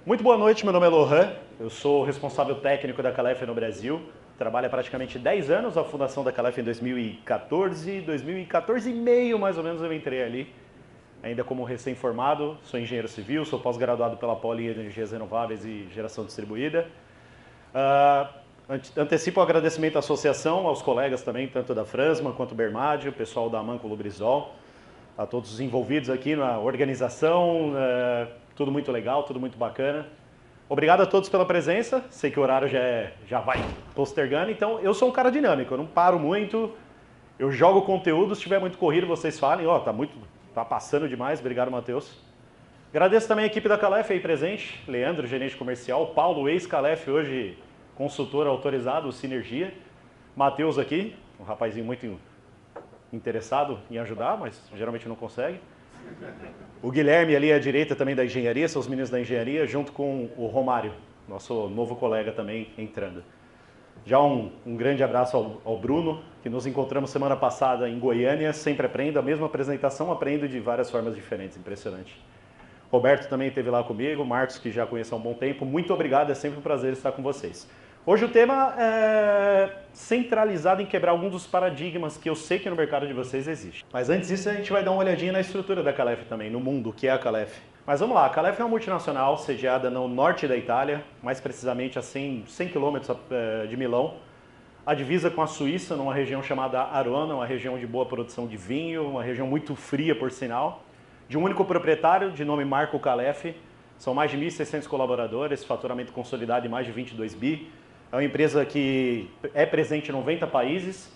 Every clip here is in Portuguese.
Muito boa noite, meu nome é Lohan, eu sou responsável técnico da Calef no Brasil. Trabalho há praticamente 10 anos, a fundação da Calef em 2014 e meio mais ou menos eu entrei ali, ainda como recém-formado, sou engenheiro civil, sou pós-graduado pela Poli em Energias Renováveis e Geração Distribuída. Antecipo o agradecimento à associação, aos colegas também, tanto da Fransma quanto do Bermad, o pessoal da Amanco Lubrizol, a todos os envolvidos aqui na organização, tudo muito legal, tudo muito bacana. Obrigado a todos pela presença, sei que o horário já vai postergando, então eu sou um cara dinâmico, eu não paro muito, eu jogo conteúdo, se tiver muito corrido vocês falem, tá passando demais, obrigado Matheus. Agradeço também a equipe da Calef aí presente, Leandro, gerente comercial, Paulo, ex-Calef, hoje consultor autorizado, Sinergia, Matheus aqui, um rapazinho muito interessado em ajudar, mas geralmente não consegue. O Guilherme ali à direita também da engenharia, são os meninos da engenharia, junto com o Romário, nosso novo colega também entrando. Já um grande abraço ao Bruno, que nos encontramos semana passada em Goiânia, sempre aprendo, a mesma apresentação, aprendo de várias formas diferentes, impressionante. Roberto também esteve lá comigo, Marcos, que já conheço há um bom tempo, muito obrigado, é sempre um prazer estar com vocês. Hoje o tema é centralizado em quebrar alguns dos paradigmas que eu sei que no mercado de vocês existe. Mas antes disso a gente vai dar uma olhadinha na estrutura da Calef também, no mundo, o que é a Calef. Mas vamos lá, a Calef é uma multinacional sediada no norte da Itália, mais precisamente a 100 km de Milão, a divisa com a Suíça, numa região chamada Arona, uma região de boa produção de vinho, uma região muito fria por sinal, de um único proprietário, de nome Marco Calef, são mais de 1.600 colaboradores, faturamento consolidado em mais de 22 bi. É uma empresa que é presente em 90 países,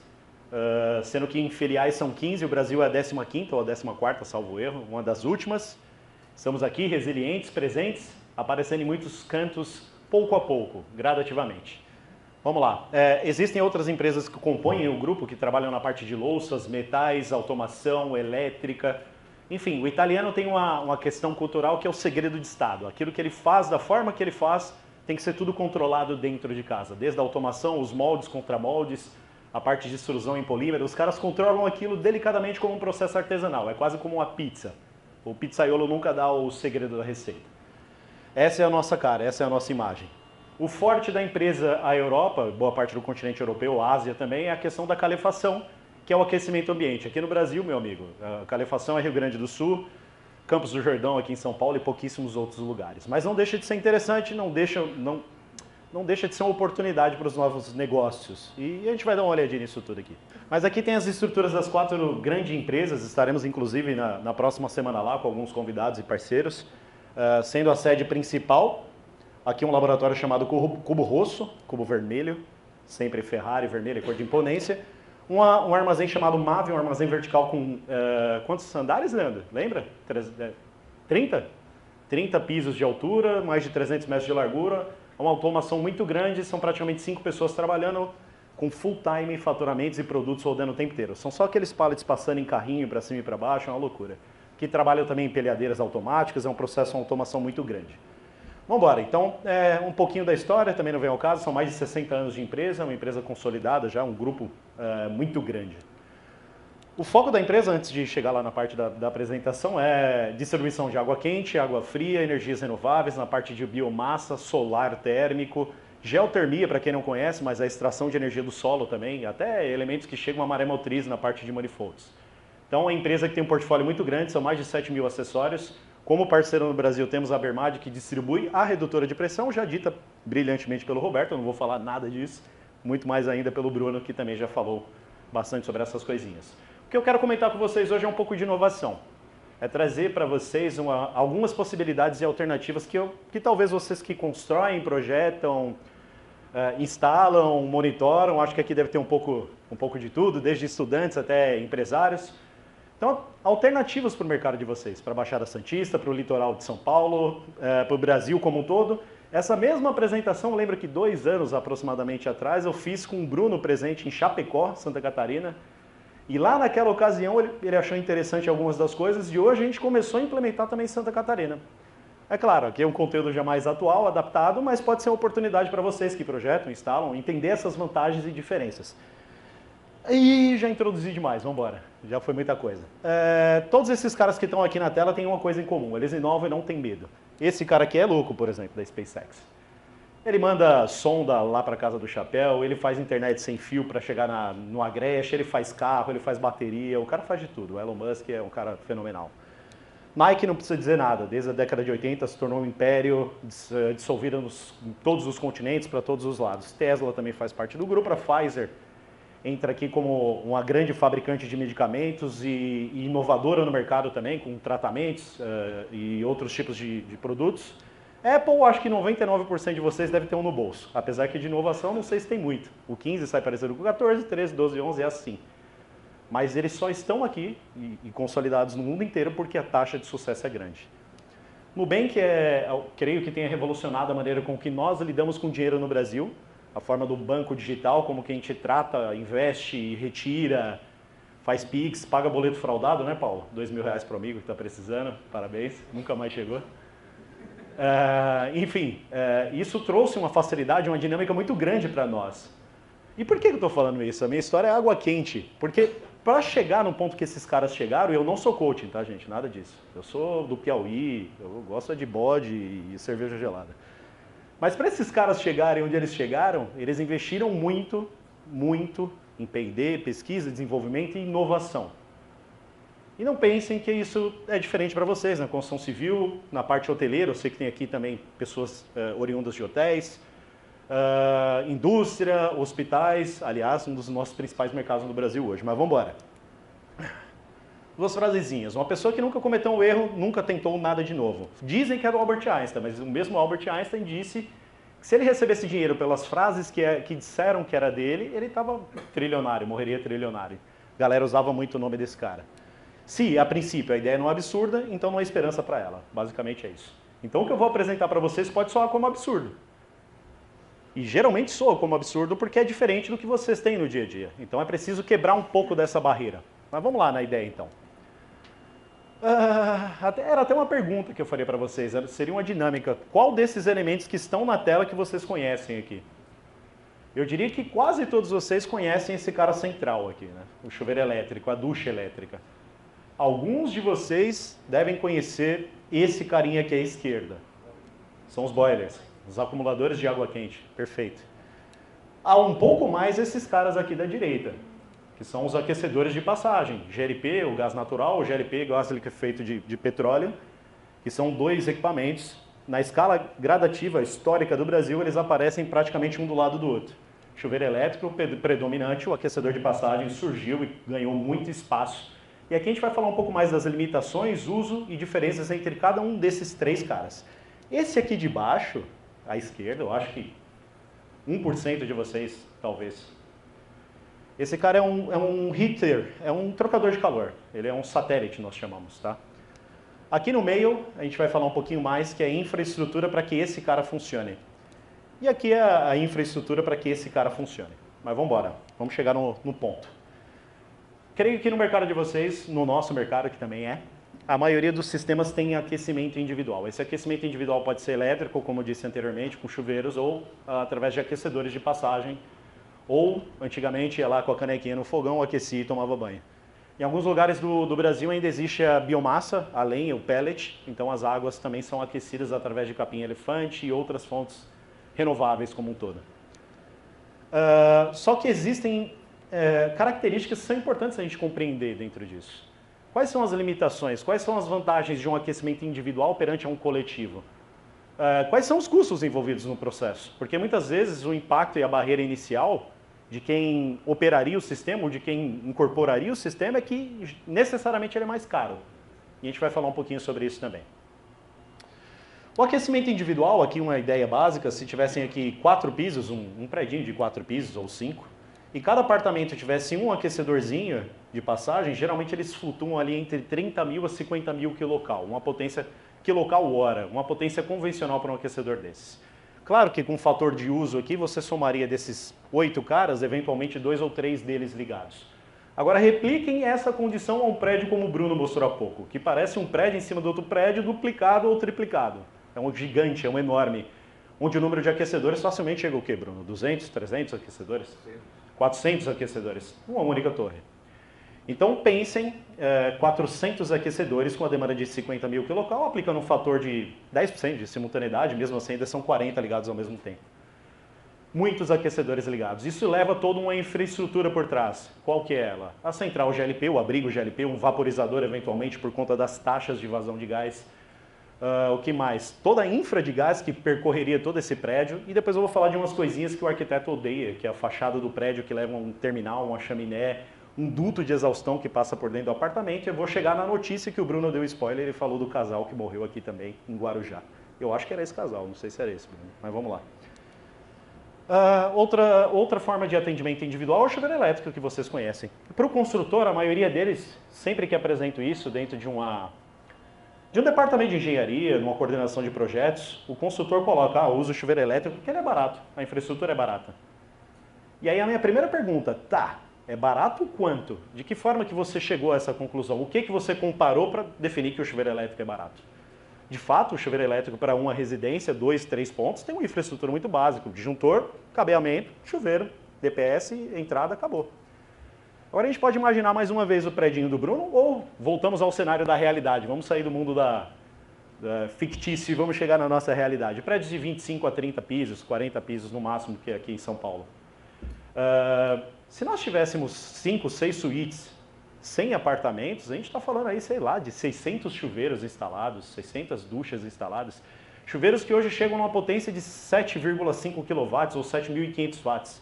sendo que em filiais são 15, o Brasil é a 15ª ou a 14ª, salvo erro, uma das últimas. Estamos aqui resilientes, presentes, aparecendo em muitos cantos pouco a pouco, gradativamente. Vamos lá, existem outras empresas que compõem o grupo, que trabalham na parte de louças, metais, automação, elétrica. Enfim, o italiano tem uma questão cultural que é o segredo de Estado. Aquilo que ele faz, da forma que ele faz, tem que ser tudo controlado dentro de casa. Desde a automação, os moldes, contramoldes, a parte de extrusão em polímero. Os caras controlam aquilo delicadamente como um processo artesanal. É quase como uma pizza. O pizzaiolo nunca dá o segredo da receita. Essa é a nossa cara, essa é a nossa imagem. O forte da empresa, a Europa, boa parte do continente europeu, a Ásia também, é a questão da calefação, que é o aquecimento ambiente. Aqui no Brasil, meu amigo, a calefação é Rio Grande do Sul, Campos do Jordão aqui em São Paulo e pouquíssimos outros lugares. Mas não deixa de ser interessante, não deixa de ser uma oportunidade para os novos negócios. E a gente vai dar uma olhadinha nisso tudo aqui. Mas aqui tem as estruturas das 4 grandes empresas, estaremos inclusive na próxima semana lá com alguns convidados e parceiros, sendo a sede principal, aqui um laboratório chamado Cubo Rosso, Cubo Vermelho, sempre Ferrari, vermelho, cor de imponência. Um armazém chamado MAV, um armazém vertical com quantos andares, Leandro? Lembra? 30? 30 pisos de altura, mais de 300 metros de largura, uma automação muito grande, são praticamente 5 pessoas trabalhando com full time, faturamentos e produtos rodando o tempo inteiro. São só aqueles pallets passando em carrinho para cima e para baixo, é uma loucura. Que trabalham também em pelhadeiras automáticas, é um processo, uma automação muito grande. Vamos embora, então, um pouquinho da história, também não vem ao caso, são mais de 60 anos de empresa, uma empresa consolidada já, um grupo muito grande. O foco da empresa, antes de chegar lá na parte da apresentação, é distribuição de água quente, água fria, energias renováveis, na parte de biomassa, solar térmico, geotermia, para quem não conhece, mas a extração de energia do solo também, até elementos que chegam a maré motriz na parte de manifolds. Então, é uma empresa que tem um portfólio muito grande, são mais de 7 mil acessórios. Como parceiro no Brasil, temos a Bermad, que distribui a redutora de pressão, já dita brilhantemente pelo Roberto, eu não vou falar nada disso, muito mais ainda pelo Bruno, que também já falou bastante sobre essas coisinhas. O que eu quero comentar com vocês hoje é um pouco de inovação. É trazer para vocês algumas possibilidades e alternativas que talvez vocês que constroem, projetam, instalam, monitoram, acho que aqui deve ter um pouco de tudo, desde estudantes até empresários. Então, alternativas para o mercado de vocês, para a Baixada Santista, para o litoral de São Paulo, para o Brasil como um todo. Essa mesma apresentação, lembro que 2 anos aproximadamente atrás, eu fiz com o Bruno presente em Chapecó, Santa Catarina. E lá naquela ocasião ele achou interessante algumas das coisas e hoje a gente começou a implementar também em Santa Catarina. É claro, aqui é um conteúdo já mais atual, adaptado, mas pode ser uma oportunidade para vocês que projetam, instalam, entender essas vantagens e diferenças. E já introduzi demais, vamos embora. Já foi muita coisa. Todos esses caras que estão aqui na tela têm uma coisa em comum. Eles inovam e não têm medo. Esse cara aqui é louco, por exemplo, da SpaceX. Ele manda sonda lá para casa do chapéu, ele faz internet sem fio para chegar no Agreste, ele faz carro, ele faz bateria, o cara faz de tudo. O Elon Musk é um cara fenomenal. Nike não precisa dizer nada, desde a década de 80 se tornou um império, dissolvida em todos os continentes, para todos os lados. Tesla também faz parte do grupo, a Pfizer entra aqui como uma grande fabricante de medicamentos e inovadora no mercado também, com tratamentos e outros tipos de produtos. Apple, acho que 99% de vocês deve ter um no bolso, apesar que de inovação não sei se tem muito. O 15 sai parecido com o 14, 13, 12, 11 é assim. Mas eles só estão aqui e consolidados no mundo inteiro porque a taxa de sucesso é grande. Nubank creio que tenha revolucionado a maneira com que nós lidamos com dinheiro no Brasil, a forma do banco digital, como que a gente trata, investe, retira, faz Pix, paga boleto fraudado, né, Paulo? R$2.000 para o amigo que está precisando, parabéns, nunca mais chegou. Enfim, isso trouxe uma facilidade, uma dinâmica muito grande para nós. E por que eu estou falando isso? A minha história é água quente, porque para chegar no ponto que esses caras chegaram, eu não sou coaching, tá, gente? Nada disso. Eu sou do Piauí, eu gosto de bode e cerveja gelada. Mas para esses caras chegarem onde eles chegaram, eles investiram muito, muito em P&D, pesquisa, desenvolvimento e inovação. E não pensem que isso é diferente para vocês, na construção civil, na parte hoteleira, eu sei que tem aqui também pessoas oriundas de hotéis, indústria, hospitais, aliás, um dos nossos principais mercados no Brasil hoje. Mas vamos embora. Duas frasezinhas. Uma pessoa que nunca cometeu um erro, nunca tentou nada de novo. Dizem que é do Albert Einstein, mas o mesmo Albert Einstein disse que se ele recebesse dinheiro pelas frases que disseram que era dele, ele estava trilionário, morreria trilionário. A galera usava muito o nome desse cara. Se, a princípio, a ideia não é absurda, então não há esperança para ela. Basicamente é isso. Então o que eu vou apresentar para vocês pode soar como absurdo. E geralmente soa como absurdo porque é diferente do que vocês têm no dia a dia. Então é preciso quebrar um pouco dessa barreira. Mas vamos lá na ideia então. Era até uma pergunta que eu faria para vocês, seria uma dinâmica. Qual desses elementos que estão na tela que vocês conhecem aqui? Eu diria que quase todos vocês conhecem esse cara central aqui, né? O chuveiro elétrico, a ducha elétrica. Alguns de vocês devem conhecer esse carinha aqui à esquerda. São os boilers, os acumuladores de água quente. Perfeito. Há um pouco mais esses caras aqui da direita, que são os aquecedores de passagem. GLP, o gás natural, o GLP, gás liquefeito de petróleo, que são dois equipamentos. Na escala gradativa histórica do Brasil, eles aparecem praticamente um do lado do outro. Chuveiro elétrico predominante, o aquecedor de passagem surgiu e ganhou muito espaço. E aqui a gente vai falar um pouco mais das limitações, uso e diferenças entre cada um desses três caras. Esse aqui de baixo, à esquerda, eu acho que 1% de vocês, talvez. Esse cara é um heater, é um trocador de calor. Ele é um satélite, nós chamamos, tá? Aqui no meio, a gente vai falar um pouquinho mais, que é a infraestrutura para que esse cara funcione. E aqui é a infraestrutura para que esse cara funcione. Mas vamos embora, vamos chegar no ponto. Creio que no mercado de vocês, no nosso mercado que também a maioria dos sistemas tem aquecimento individual. Esse aquecimento individual pode ser elétrico, como eu disse anteriormente, com chuveiros, ou através de aquecedores de passagem, ou antigamente ia lá com a canequinha no fogão, aquecia e tomava banho. Em alguns lugares do Brasil ainda existe a biomassa, a lenha, o pellet, então as águas também são aquecidas através de capim-elefante e outras fontes renováveis como um todo. Só que existem características que são importantes a gente compreender dentro disso. Quais são as limitações? Quais são as vantagens de um aquecimento individual perante um coletivo? Quais são os custos envolvidos no processo? Porque muitas vezes o impacto e a barreira inicial de quem operaria o sistema ou de quem incorporaria o sistema é que necessariamente ele é mais caro. E a gente vai falar um pouquinho sobre isso também. O aquecimento individual, aqui uma ideia básica, se tivessem aqui 4 pisos, um predinho de 4 pisos ou 5, e cada apartamento tivesse um aquecedorzinho de passagem, geralmente eles flutuam ali entre 30 mil a 50 mil quilocal, uma potência quilocal-hora, uma potência convencional para um aquecedor desses. Claro que com o fator de uso aqui, você somaria desses 8 caras, eventualmente 2 ou 3 deles ligados. Agora repliquem essa condição a um prédio como o Bruno mostrou há pouco, que parece um prédio em cima do outro prédio, duplicado ou triplicado. É um gigante, é um enorme, onde o número de aquecedores facilmente chega o quê, Bruno? 200, 300 aquecedores? 400 aquecedores, uma única torre. Então pensem 400 aquecedores com a demanda de 50 mil kcal, aplicando um fator de 10% de simultaneidade, mesmo assim ainda são 40 ligados ao mesmo tempo. Muitos aquecedores ligados. Isso leva toda uma infraestrutura por trás. Qual que é ela? A central GLP, o abrigo GLP, um vaporizador eventualmente por conta das taxas de vazão de gás. O que mais? Toda a infra de gás que percorreria todo esse prédio. E depois eu vou falar de umas coisinhas que o arquiteto odeia, que é a fachada do prédio que leva um terminal, uma chaminé, um duto de exaustão que passa por dentro do apartamento. Eu vou chegar na notícia que o Bruno deu spoiler, ele falou do casal que morreu aqui também, em Guarujá. Eu acho que era esse casal, não sei se era esse, Bruno, mas vamos lá. Outra forma de atendimento individual é o chuveiro elétrico que vocês conhecem. Para o construtor, a maioria deles, sempre que apresento isso dentro de um departamento de engenharia, numa coordenação de projetos, o consultor coloca, usa o chuveiro elétrico porque ele é barato, a infraestrutura é barata. E aí a minha primeira pergunta, é barato quanto? De que forma que você chegou a essa conclusão? O que você comparou para definir que o chuveiro elétrico é barato? De fato, o chuveiro elétrico para uma residência, 2, 3 pontos, tem uma infraestrutura muito básica. Disjuntor, cabeamento, chuveiro, DPS, entrada, acabou. Agora a gente pode imaginar mais uma vez o predinho do Bruno ou voltamos ao cenário da realidade. Vamos sair do mundo da fictício e vamos chegar na nossa realidade. Prédios de 25 a 30 pisos, 40 pisos no máximo, que é aqui em São Paulo. Se nós tivéssemos 5, 6 suítes, 100 apartamentos, a gente está falando aí, sei lá, de 600 chuveiros instalados, 600 duchas instaladas. Chuveiros que hoje chegam numa potência de 7,5 kW ou 7.500 watts.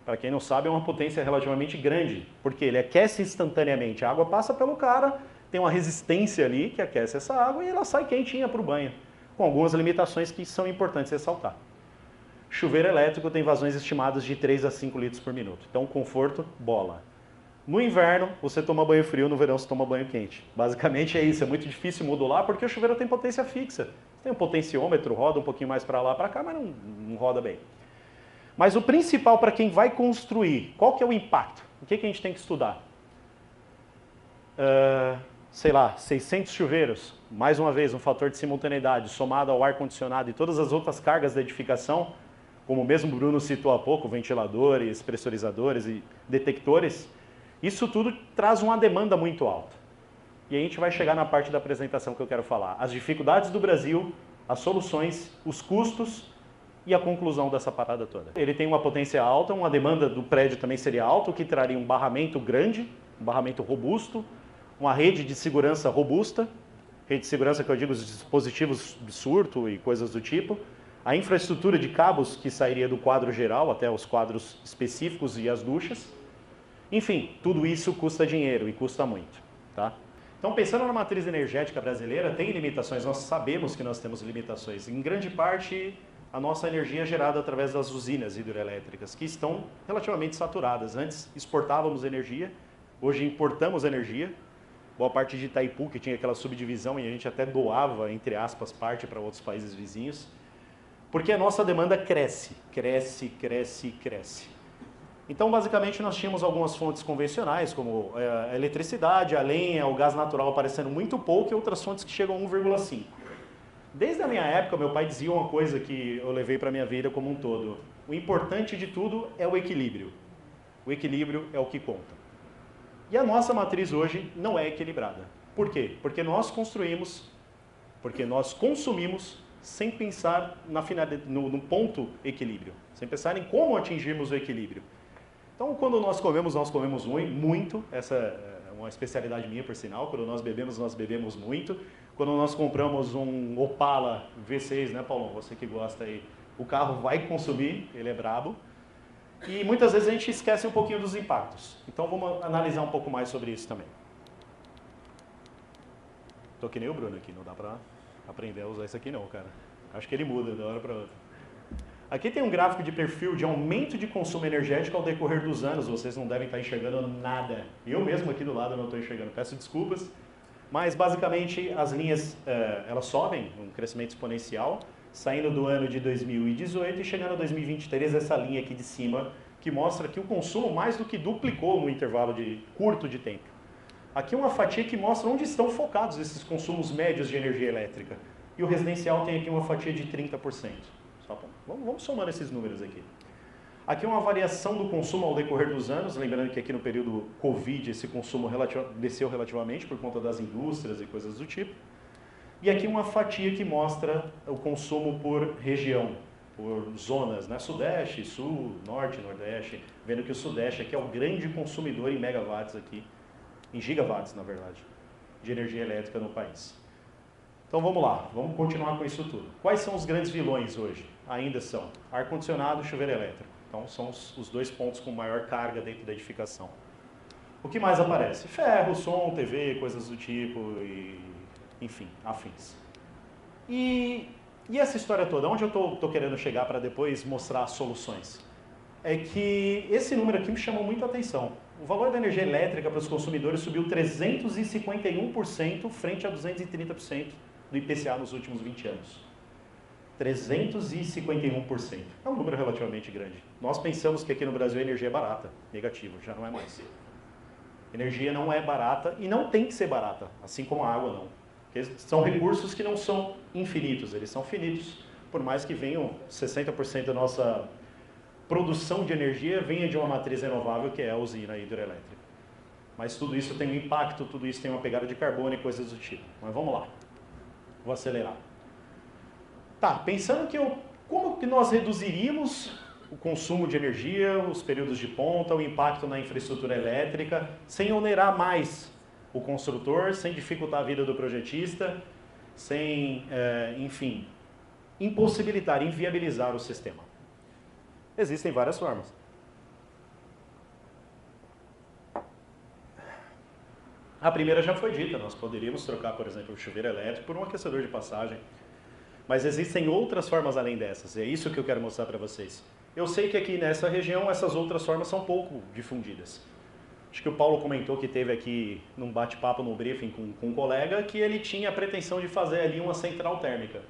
Para quem não sabe, é uma potência relativamente grande, porque ele aquece instantaneamente. A água passa pelo cara, tem uma resistência ali que aquece essa água e ela sai quentinha para o banho, com algumas limitações que são importantes ressaltar. Chuveiro elétrico tem vazões estimadas de 3 a 5 litros por minuto. Então, conforto, bola. No inverno, você toma banho frio, no verão você toma banho quente. Basicamente é isso, é muito difícil modular porque o chuveiro tem potência fixa. Tem um potenciômetro, roda um pouquinho mais para lá, para cá, mas não roda bem. Mas o principal para quem vai construir, qual que é o impacto? O que a gente tem que estudar? Sei lá, 600 chuveiros, mais uma vez um fator de simultaneidade somado ao ar-condicionado e todas as outras cargas da edificação, como mesmo o Bruno citou há pouco, ventiladores, pressurizadores e detectores, isso tudo traz uma demanda muito alta. E aí a gente vai chegar na parte da apresentação que eu quero falar. As dificuldades do Brasil, as soluções, os custos e a conclusão dessa parada toda. Ele tem uma potência alta, uma demanda do prédio também seria alta, o que traria um barramento grande, um barramento robusto, uma rede de segurança robusta, rede de segurança que eu digo os dispositivos de surto e coisas do tipo, a infraestrutura de cabos que sairia do quadro geral até os quadros específicos e as duchas. Enfim, tudo isso custa dinheiro e custa muito, tá? Então, pensando na matriz energética brasileira, tem limitações, nós sabemos que nós temos limitações. Em grande parte, a nossa energia é gerada através das usinas hidrelétricas, que estão relativamente saturadas. Antes exportávamos energia, hoje importamos energia. Boa parte de Itaipu, que tinha aquela subdivisão, e a gente até doava, entre aspas, parte para outros países vizinhos. Porque a nossa demanda cresce, cresce, cresce, cresce. Então, basicamente, nós tínhamos algumas fontes convencionais, como a eletricidade, a lenha, o gás natural aparecendo muito pouco e outras fontes que chegam a 1,5. Desde a minha época, meu pai dizia uma coisa que eu levei para a minha vida como um todo. O importante de tudo é o equilíbrio. O equilíbrio é o que conta. E a nossa matriz hoje não é equilibrada. Por quê? Porque nós construímos, porque nós consumimos sem pensar no ponto equilíbrio, sem pensar em como atingirmos o equilíbrio. Então, quando nós comemos muito, essa é uma especialidade minha, por sinal, quando nós bebemos muito. Quando nós compramos um Opala V6, né, Paulão, você que gosta aí, o carro vai consumir, ele é brabo. E muitas vezes a gente esquece um pouquinho dos impactos. Então, vamos analisar um pouco mais sobre isso também. Tô que nem o Bruno aqui, não dá pra aprender a usar isso aqui não, cara. Acho que ele muda de uma hora para outra. Aqui tem um gráfico de perfil de aumento de consumo energético ao decorrer dos anos. Vocês não devem estar enxergando nada. Eu mesmo aqui do lado não estou enxergando. Peço desculpas. Mas basicamente as linhas elas sobem, um crescimento exponencial, saindo do ano de 2018 e chegando a 2023, essa linha aqui de cima, que mostra que o consumo mais do que duplicou no intervalo curto de tempo. Aqui uma fatia que mostra onde estão focados esses consumos médios de energia elétrica. E o residencial tem aqui uma fatia de 30%. Vamos somando esses números aqui. Aqui é uma variação do consumo ao decorrer dos anos, lembrando que aqui no período Covid esse consumo desceu relativamente por conta das indústrias e coisas do tipo. E aqui uma fatia que mostra o consumo por região, por zonas, né? Sudeste, Sul, Norte, Nordeste, vendo que o Sudeste aqui é o grande consumidor em megawatts aqui, em gigawatts na verdade, de energia elétrica no país. Então vamos lá, vamos continuar com isso tudo. Quais são os grandes vilões hoje? Ainda são ar-condicionado e chuveiro elétrico. Então são os dois pontos com maior carga dentro da edificação. O que mais aparece? Ferro, som, TV, coisas do tipo, e, enfim, afins. E essa história toda, onde eu estou querendo chegar para depois mostrar as soluções? É que esse número aqui me chamou muito a atenção. O valor da energia elétrica para os consumidores subiu 351% frente a 230% do IPCA nos últimos 20 anos. 351%. É um número relativamente grande. Nós pensamos que aqui no Brasil a energia é barata. Negativo, já não é mais. Energia não é barata e não tem que ser barata, assim como a água não. Porque são recursos que não são infinitos, eles são finitos. Por mais que venham 60% da nossa produção de energia venha de uma matriz renovável que é a usina hidrelétrica. Mas tudo isso tem um impacto, tudo isso tem uma pegada de carbono e coisas do tipo. Mas vamos lá. Vou acelerar. Tá, pensando que como que nós reduziríamos o consumo de energia, os períodos de ponta, o impacto na infraestrutura elétrica, sem onerar mais o construtor, sem dificultar a vida do projetista, sem, enfim, impossibilitar, inviabilizar o sistema. Existem várias formas. A primeira já foi dita, nós poderíamos trocar, por exemplo, o chuveiro elétrico por um aquecedor de passagem. Mas existem outras formas além dessas, e é isso que eu quero mostrar para vocês. Eu sei que aqui nessa região essas outras formas são pouco difundidas. Acho que o Paulo comentou que teve aqui num bate-papo no briefing com um colega que ele tinha a pretensão de fazer ali uma central térmica.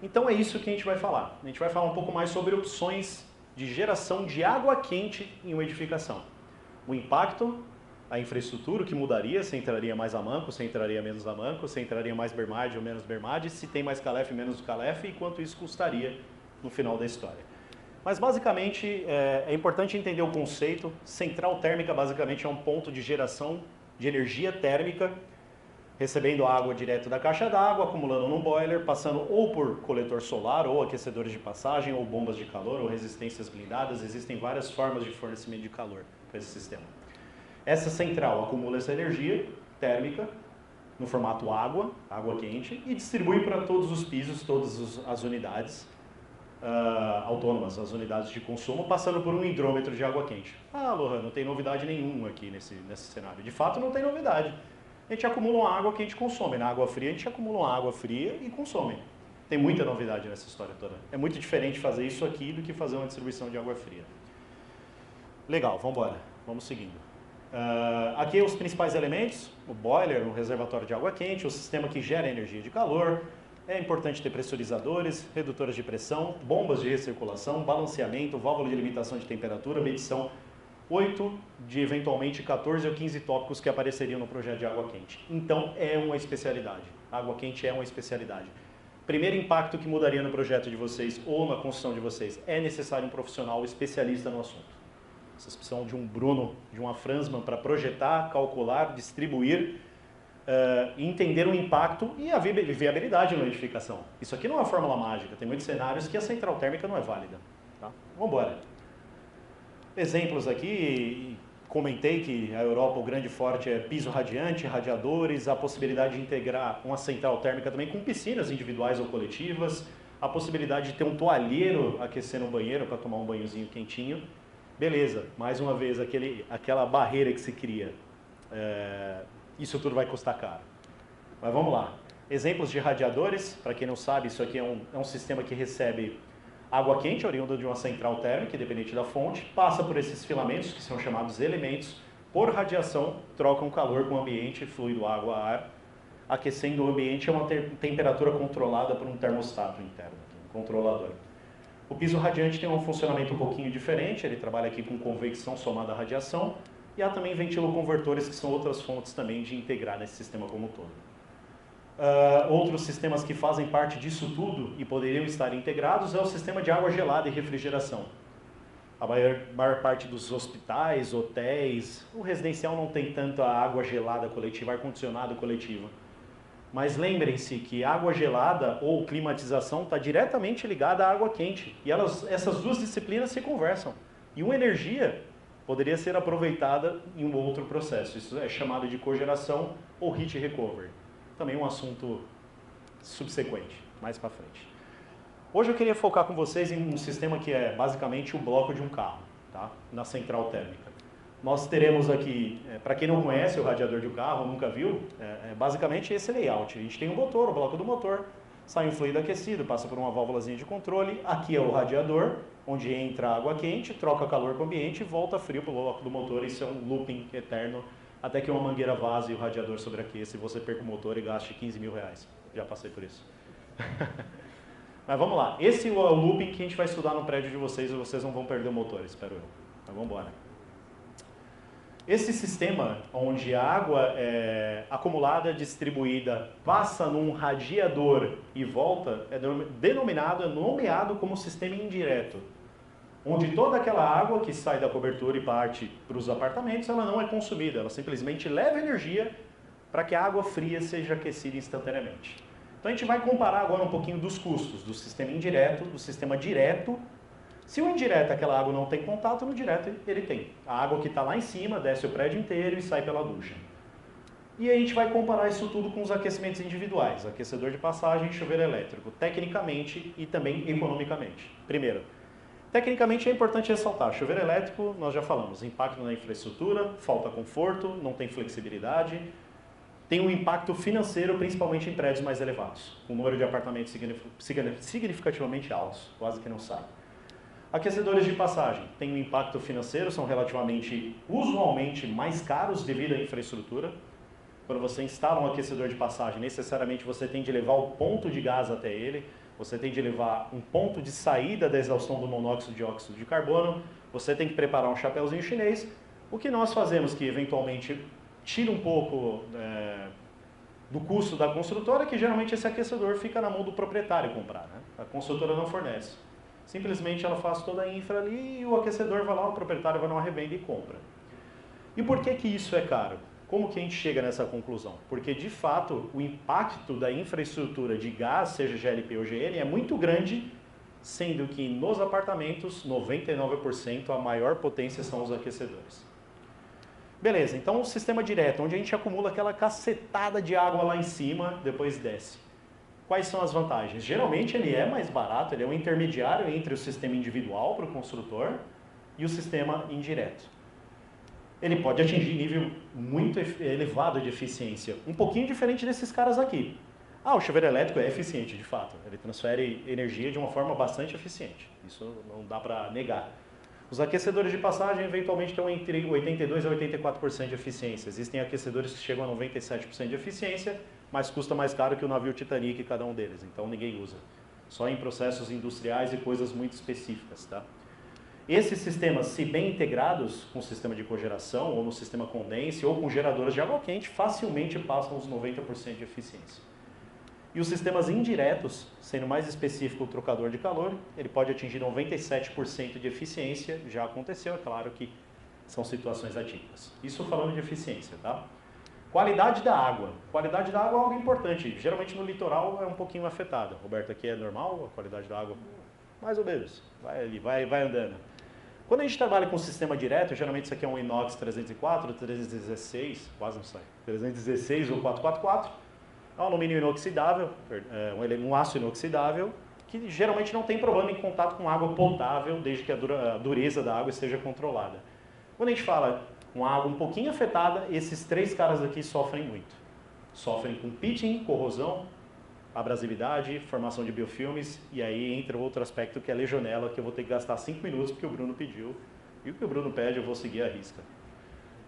Então é isso que a gente vai falar. A gente vai falar um pouco mais sobre opções de geração de água quente em uma edificação. O impacto, a infraestrutura, o que mudaria, se entraria mais a manco, se entraria menos a manco, se entraria mais bermade ou menos bermade, se tem mais calef, menos calef, e quanto isso custaria no final da história. Mas basicamente é importante entender o conceito. Central térmica basicamente é um ponto de geração de energia térmica, recebendo água direto da caixa d'água, acumulando num boiler, passando ou por coletor solar, ou aquecedores de passagem, ou bombas de calor, ou resistências blindadas. Existem várias formas de fornecimento de calor para esse sistema. Essa central acumula essa energia térmica no formato água quente, e distribui para todos os pisos, todas as unidades autônomas, as unidades de consumo, passando por um hidrômetro de água quente. Ah, Lohan, não tem novidade nenhuma aqui nesse cenário. De fato, não tem novidade. A gente acumula uma água que a gente consome. Na água fria, a gente acumula uma água fria e consome. Tem muita novidade nessa história toda. É muito diferente fazer isso aqui do que fazer uma distribuição de água fria. Legal, vamos embora. Vamos seguindo. Aqui os principais elementos: o boiler, o reservatório de água quente, o sistema que gera energia de calor. É importante ter pressurizadores, redutoras de pressão, bombas de recirculação, balanceamento, válvula de limitação de temperatura, medição, 8 de eventualmente 14 ou 15 tópicos que apareceriam no projeto de água quente. Então é uma especialidade. A água quente é uma especialidade. Primeiro impacto que mudaria no projeto de vocês ou na construção de vocês: é necessário um profissional especialista no assunto. Vocês precisam de um Bruno, de uma Fransman para projetar, calcular, distribuir, entender o impacto e a viabilidade na edificação. Isso aqui não é uma fórmula mágica, tem muitos cenários que a central térmica não é válida. Tá? Vamos embora. Exemplos aqui, comentei que a Europa, o grande forte é piso radiante, radiadores, a possibilidade de integrar uma central térmica também com piscinas individuais ou coletivas, a possibilidade de ter um toalheiro aquecendo o banheiro para tomar um banhozinho quentinho. Beleza, mais uma vez, aquela barreira que se cria. Isso tudo vai custar caro. Mas vamos lá. Exemplos de radiadores. Para quem não sabe, isso aqui é um sistema que recebe água quente, oriunda de uma central térmica, independente da fonte, passa por esses filamentos, que são chamados elementos, por radiação, trocam calor com o ambiente, fluido água, ar, aquecendo o ambiente a uma temperatura controlada por um termostato interno, um controlador. O piso radiante tem um funcionamento um pouquinho diferente, ele trabalha aqui com convecção somada à radiação, e há também ventiloconvertores, que são outras fontes também de integrar nesse sistema como um todo. Outros sistemas que fazem parte disso tudo e poderiam estar integrados é o sistema de água gelada e refrigeração. A maior parte dos hospitais, hotéis, o residencial não tem tanta água gelada coletiva, ar-condicionado coletivo. Mas lembrem-se que água gelada ou climatização está diretamente ligada à água quente. E essas duas disciplinas se conversam. E uma energia poderia ser aproveitada em um outro processo. Isso é chamado de cogeração ou heat recovery. Também um assunto subsequente, mais para frente. Hoje eu queria focar com vocês em um sistema que é basicamente o bloco de um carro, tá? Na central térmica. Nós teremos aqui, para quem não conhece o radiador de um carro, nunca viu, basicamente esse layout. A gente tem um motor, o bloco do motor, sai um fluido aquecido, passa por uma válvulazinha de controle, aqui é o radiador, onde entra água quente, troca calor com o ambiente e volta frio para o bloco do motor. Isso é um looping eterno, até que uma mangueira vaze e o radiador sobreaqueça e você perca o motor e gaste 15 mil reais. Já passei por isso. Mas vamos lá, esse é o looping que a gente vai estudar no prédio de vocês e vocês não vão perder o motor, espero eu. Mas vamos embora. Esse sistema onde a água acumulada, distribuída, passa num radiador e volta, é nomeado como sistema indireto. Onde toda aquela água que sai da cobertura e parte para os apartamentos, ela não é consumida, ela simplesmente leva energia para que a água fria seja aquecida instantaneamente. Então a gente vai comparar agora um pouquinho dos custos do sistema indireto, do sistema direto. Se o indireto, aquela água não tem contato, no direto ele tem. A água que está lá em cima desce o prédio inteiro e sai pela ducha. E a gente vai comparar isso tudo com os aquecimentos individuais, aquecedor de passagem e chuveiro elétrico, tecnicamente e também economicamente. Primeiro, tecnicamente é importante ressaltar, chuveiro elétrico, nós já falamos, impacto na infraestrutura, falta conforto, não tem flexibilidade, tem um impacto financeiro, principalmente em prédios mais elevados, com o número de apartamentos significativamente altos, quase que não sai. Aquecedores de passagem têm um impacto financeiro, são usualmente mais caros devido à infraestrutura. Quando você instala um aquecedor de passagem, necessariamente você tem de levar o ponto de gás até ele, você tem de levar um ponto de saída da exaustão do monóxido de óxido de carbono, você tem que preparar um chapéuzinho chinês. O que nós fazemos que eventualmente tira um pouco do custo da construtora, que geralmente esse aquecedor fica na mão do proprietário comprar, né? A construtora não fornece. Simplesmente ela faz toda a infra ali e o aquecedor vai lá, o proprietário vai numa revenda e compra. E por que isso é caro? Como que a gente chega nessa conclusão? Porque, de fato, o impacto da infraestrutura de gás, seja GLP ou GN, é muito grande, sendo que nos apartamentos, 99% a maior potência são os aquecedores. Beleza, então o sistema direto, onde a gente acumula aquela cacetada de água lá em cima, depois desce. Quais são as vantagens? Geralmente ele é mais barato, ele é um intermediário entre o sistema individual para o construtor e o sistema indireto. Ele pode atingir nível muito elevado de eficiência, um pouquinho diferente desses caras aqui. O chuveiro elétrico é eficiente, de fato, ele transfere energia de uma forma bastante eficiente, isso não dá para negar. Os aquecedores de passagem eventualmente estão entre 82% a 84% de eficiência. Existem aquecedores que chegam a 97% de eficiência, mas custa mais caro que o navio Titanic cada um deles, então ninguém usa. Só em processos industriais e coisas muito específicas, tá? Esses sistemas, se bem integrados com o sistema de cogeração, ou no sistema condense, ou com geradores de água quente, facilmente passam os 90% de eficiência. E os sistemas indiretos, sendo mais específico o trocador de calor, ele pode atingir 97% de eficiência, já aconteceu, é claro que são situações atípicas. Isso falando de eficiência, tá? Qualidade da água. Qualidade da água é algo importante. Geralmente no litoral é um pouquinho afetada. Roberto, aqui é normal a qualidade da água? Mais ou menos. Vai ali, vai andando. Quando a gente trabalha com sistema direto, geralmente isso aqui é um inox 304, 316, quase não sai, 316 ou 444. É um alumínio inoxidável, um aço inoxidável, que geralmente não tem problema em contato com água potável, desde que a dureza da água esteja controlada. Quando a gente fala com água um pouquinho afetada, esses três caras aqui sofrem muito. Sofrem com pitching, corrosão, abrasividade, formação de biofilmes, e aí entra outro aspecto que é a legionela, que eu vou ter que gastar 5 minutos porque o Bruno pediu, e o que o Bruno pede eu vou seguir a risca,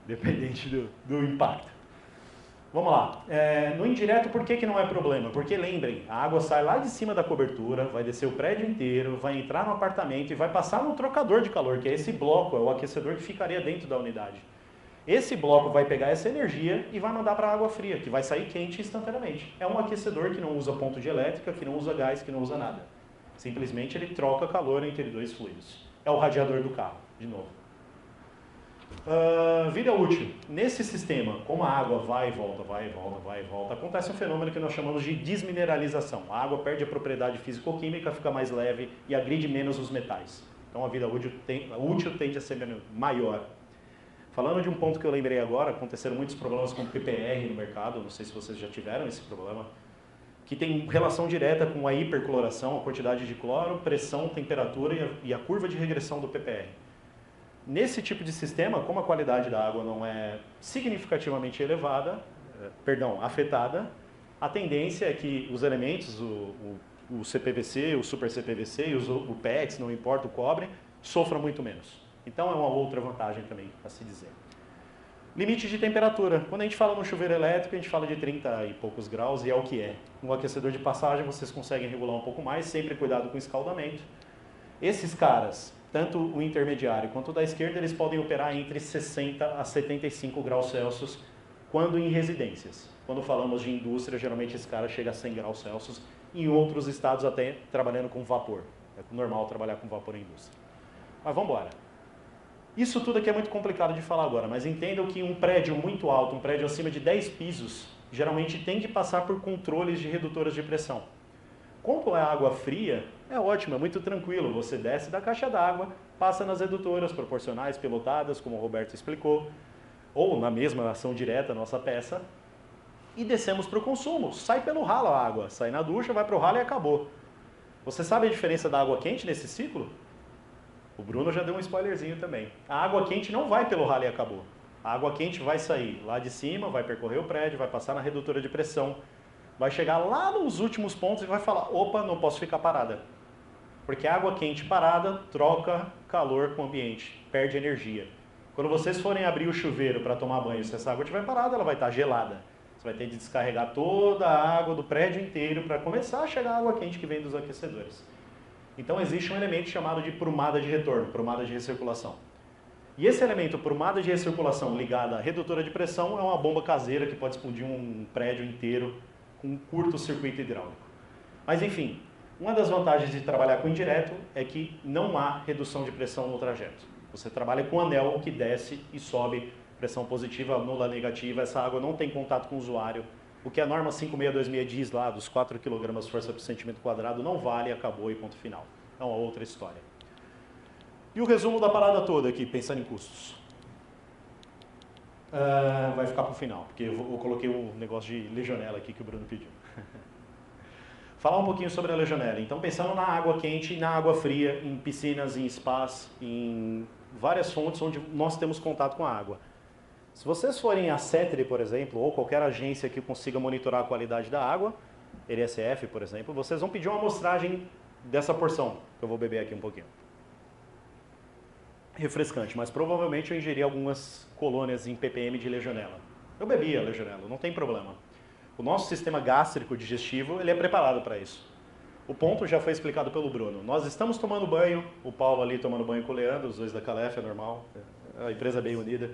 dependente do impacto. Vamos lá, no indireto por que não é problema? Porque lembrem, a água sai lá de cima da cobertura, vai descer o prédio inteiro, vai entrar no apartamento e vai passar no trocador de calor, que é esse bloco, é o aquecedor que ficaria dentro da unidade. Esse bloco vai pegar essa energia e vai mandar para a água fria, que vai sair quente instantaneamente. É um aquecedor que não usa ponto de elétrica, que não usa gás, que não usa nada. Simplesmente ele troca calor entre dois fluidos. é o radiador do carro, de novo. Vida útil. Nesse sistema, como a água vai e volta, vai e volta, vai e volta, acontece um fenômeno que nós chamamos de desmineralização. A água perde a propriedade físico-química, fica mais leve e agride menos os metais. Então a vida útil tende a ser maior. Falando de um ponto que eu lembrei agora, aconteceram muitos problemas com PPR no mercado, não sei se vocês já tiveram esse problema, que tem relação direta com a hipercloração, a quantidade de cloro, pressão, temperatura e a curva de regressão do PPR. Nesse tipo de sistema, como a qualidade da água não é significativamente afetada, a tendência é que os elementos, o CPVC, o Super CPVC e o PEX, não importa o cobre, sofram muito menos. Então é uma outra vantagem também a se dizer. Limite de temperatura. Quando a gente fala no chuveiro elétrico, a gente fala de 30 e poucos graus e é o que é. No aquecedor de passagem vocês conseguem regular um pouco mais, sempre cuidado com o escaldamento. Esses caras, tanto o intermediário quanto o da esquerda, eles podem operar entre 60 a 75 graus Celsius quando em residências. Quando falamos de indústria, geralmente esse cara chega a 100 graus Celsius, em outros estados até trabalhando com vapor. É normal trabalhar com vapor em indústria. Mas vamos embora. Isso tudo aqui é muito complicado de falar agora, mas entendam que um prédio muito alto, um prédio acima de 10 pisos, geralmente tem que passar por controles de redutoras de pressão. Como é água fria, é ótimo, é muito tranquilo. Você desce da caixa d'água, passa nas redutoras proporcionais, pilotadas, como o Roberto explicou, ou na mesma ação direta, nossa peça, e descemos para o consumo. Sai pelo ralo a água, sai na ducha, vai para o ralo e acabou. Você sabe a diferença da água quente nesse ciclo? O Bruno já deu um spoilerzinho também. A água quente não vai pelo ralo e acabou. A água quente vai sair lá de cima, vai percorrer o prédio, vai passar na redutora de pressão, vai chegar lá nos últimos pontos e vai falar, opa, não posso ficar parada. Porque a água quente parada troca calor com o ambiente, perde energia. Quando vocês forem abrir o chuveiro para tomar banho, se essa água estiver parada, ela vai estar gelada. Você vai ter de descarregar toda a água do prédio inteiro para começar a chegar a água quente que vem dos aquecedores. Então existe um elemento chamado de prumada de retorno, prumada de recirculação. E esse elemento, prumada de recirculação ligada à redutora de pressão, é uma bomba caseira que pode explodir um prédio inteiro com um curto-circuito hidráulico. Mas enfim, uma das vantagens de trabalhar com indireto é que não há redução de pressão no trajeto. Você trabalha com anel que desce e sobe pressão positiva, nula, negativa, essa água não tem contato com o usuário. O que a norma 5626 diz lá, dos 4 kg força por centímetro quadrado, não vale, acabou e ponto final. É uma outra história. E o resumo da parada toda aqui, pensando em custos. Vai ficar para o final, porque eu coloquei um negócio de legionela aqui que o Bruno pediu. Falar um pouquinho sobre a legionela. Então, pensando na água quente e na água fria, em piscinas, em spas, em várias fontes onde nós temos contato com a água. Se vocês forem a CETRI, por exemplo, ou qualquer agência que consiga monitorar a qualidade da água, NSF, por exemplo, vocês vão pedir uma amostragem dessa porção, que eu vou beber aqui um pouquinho. Refrescante, mas provavelmente eu ingeri algumas colônias em ppm de legionela. Eu bebi a legionela, não tem problema. O nosso sistema gástrico digestivo, ele é preparado para isso. O ponto já foi explicado pelo Bruno. Nós estamos tomando banho, o Paulo ali tomando banho com o Leandro, os dois da Calef, é normal, a empresa é bem unida.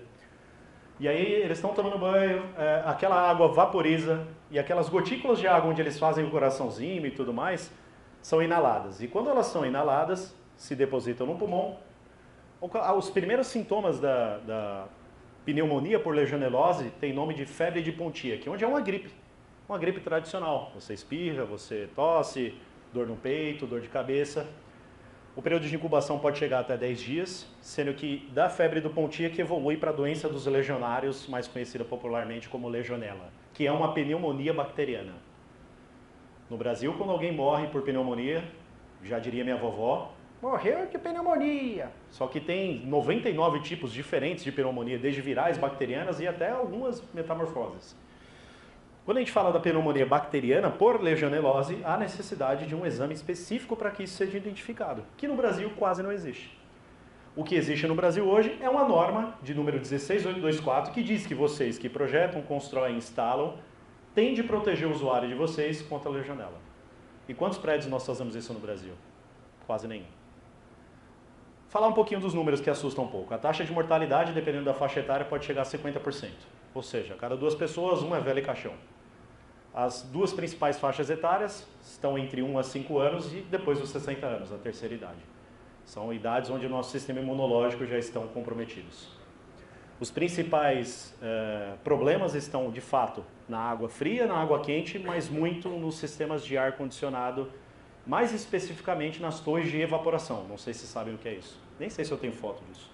E aí eles estão tomando banho, aquela água vaporiza e aquelas gotículas de água onde eles fazem o coraçãozinho e tudo mais, são inaladas. E quando elas são inaladas, se depositam no pulmão, os primeiros sintomas da pneumonia por legionelose tem nome de febre de Pontiac, onde é uma gripe tradicional. Você espirra, você tosse, dor no peito, dor de cabeça. O período de incubação pode chegar até 10 dias, sendo que da febre do Pontiac evolui para a doença dos legionários, mais conhecida popularmente como legionela, que é uma pneumonia bacteriana. No Brasil, quando alguém morre por pneumonia, já diria minha vovó, morreu de pneumonia. Só que tem 99 tipos diferentes de pneumonia, desde virais, bacterianas e até algumas metamorfoses. Quando a gente fala da pneumonia bacteriana por legionelose, há necessidade de um exame específico para que isso seja identificado, que no Brasil quase não existe. O que existe no Brasil hoje é uma norma de número 16824 que diz que vocês que projetam, constroem, instalam, têm de proteger o usuário de vocês contra a legionela. E quantos prédios nós fazemos isso no Brasil? Quase nenhum. Falar um pouquinho dos números que assustam um pouco. A taxa de mortalidade, dependendo da faixa etária, pode chegar a 50%. Ou seja, a cada 2 pessoas, uma é velha e caixão. As duas principais faixas etárias estão entre 1 a 5 anos e depois dos 60 anos, a terceira idade. São idades onde o nosso sistema imunológico já estão comprometidos. Os principais problemas estão, de fato, na água fria, na água quente, mas muito nos sistemas de ar-condicionado, mais especificamente nas torres de evaporação. Não sei se sabem o que é isso. Nem sei se eu tenho foto disso.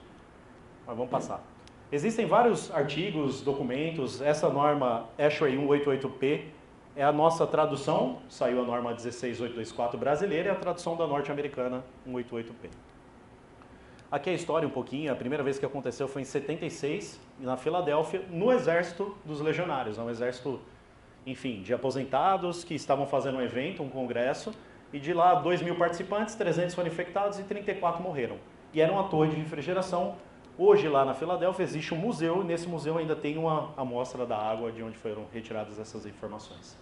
Mas vamos passar. Existem vários artigos, documentos. Essa norma ASHRAE 188P é a nossa tradução. Saiu a norma 16824 brasileira e a tradução da norte-americana 188P. Aqui é a história um pouquinho. A primeira vez que aconteceu foi em 76, na Filadélfia, no exército dos legionários. É um exército, enfim, de aposentados que estavam fazendo um evento, um congresso, e de lá 2.000 participantes, 300 foram infectados e 34 morreram. E era uma torre de refrigeração. Hoje, lá na Filadélfia, existe um museu, e nesse museu ainda tem uma amostra da água de onde foram retiradas essas informações.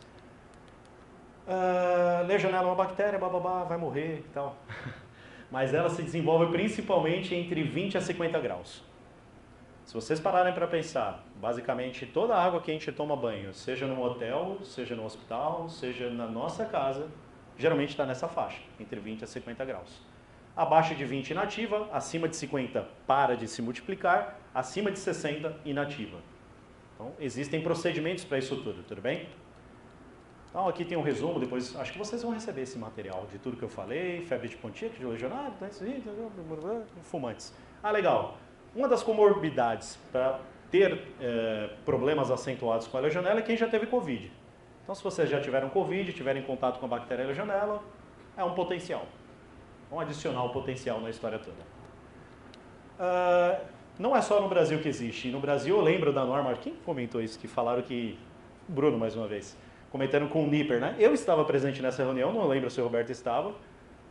Legionela é uma bactéria, bababá, vai morrer e tal. Mas ela se desenvolve principalmente entre 20 a 50 graus. Se vocês pararem para pensar, basicamente toda a água que a gente toma banho, seja no hotel, seja no hospital, seja na nossa casa, geralmente está nessa faixa, entre 20 a 50 graus. Abaixo de 20 inativa, acima de 50 para de se multiplicar, acima de 60 inativa. Então existem procedimentos para isso tudo bem? Então aqui tem um resumo, depois acho que vocês vão receber esse material de tudo que eu falei, febre de pontíaca, de legionário, fumantes. Legal. Uma das comorbidades para ter problemas acentuados com a legionela é quem já teve Covid. Então se vocês já tiveram Covid, tiverem contato com a bactéria legionela, é um potencial. Vamos adicionar o potencial na história toda. Não é só no Brasil que existe. No Brasil eu lembro da norma, quem comentou isso? Que falaram que... Bruno, mais uma vez. Comentando com o Nipper, né? Eu estava presente nessa reunião, não lembro se o Roberto estava,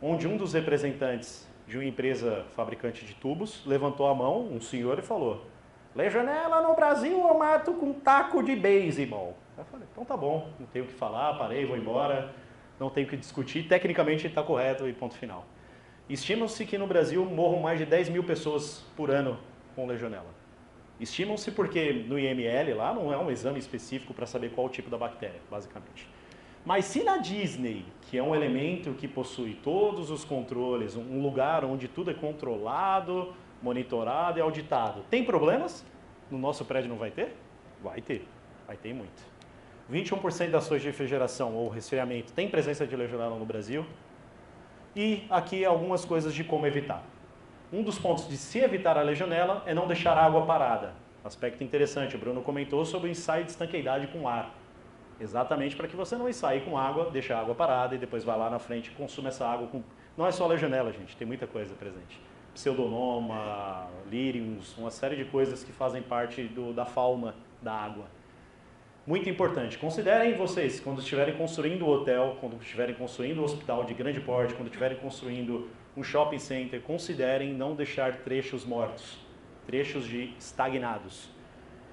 onde um dos representantes de uma empresa fabricante de tubos levantou a mão, um senhor, e falou: legionela no Brasil eu mato com taco de beisebol. Eu falei, então tá bom, não tenho o que falar, parei, vou embora, não tenho o que discutir, tecnicamente está correto e ponto final. Estima-se que no Brasil morram mais de 10.000 pessoas por ano com legionela. Estimam-se porque no IML lá não é um exame específico para saber qual o tipo da bactéria, basicamente. Mas se na Disney, que é um elemento que possui todos os controles, um lugar onde tudo é controlado, monitorado e auditado, tem problemas? No nosso prédio não vai ter? Vai ter muito. 21% das torres de refrigeração ou resfriamento tem presença de legionela no Brasil. E aqui algumas coisas de como evitar. Um dos pontos de se evitar a legionela é não deixar a água parada. Aspecto interessante, o Bruno comentou sobre o ensaio de estanqueidade com ar. Exatamente para que você não ensaie com água, deixe a água parada e depois vá lá na frente e consuma essa água. Não é só legionela, gente, tem muita coisa presente. Pseudonoma, lírios, uma série de coisas que fazem parte da fauna da água. Muito importante, considerem vocês, quando estiverem construindo o hotel, quando estiverem construindo o hospital de grande porte, quando estiverem construindo um shopping center, considerem não deixar trechos mortos, trechos estagnados.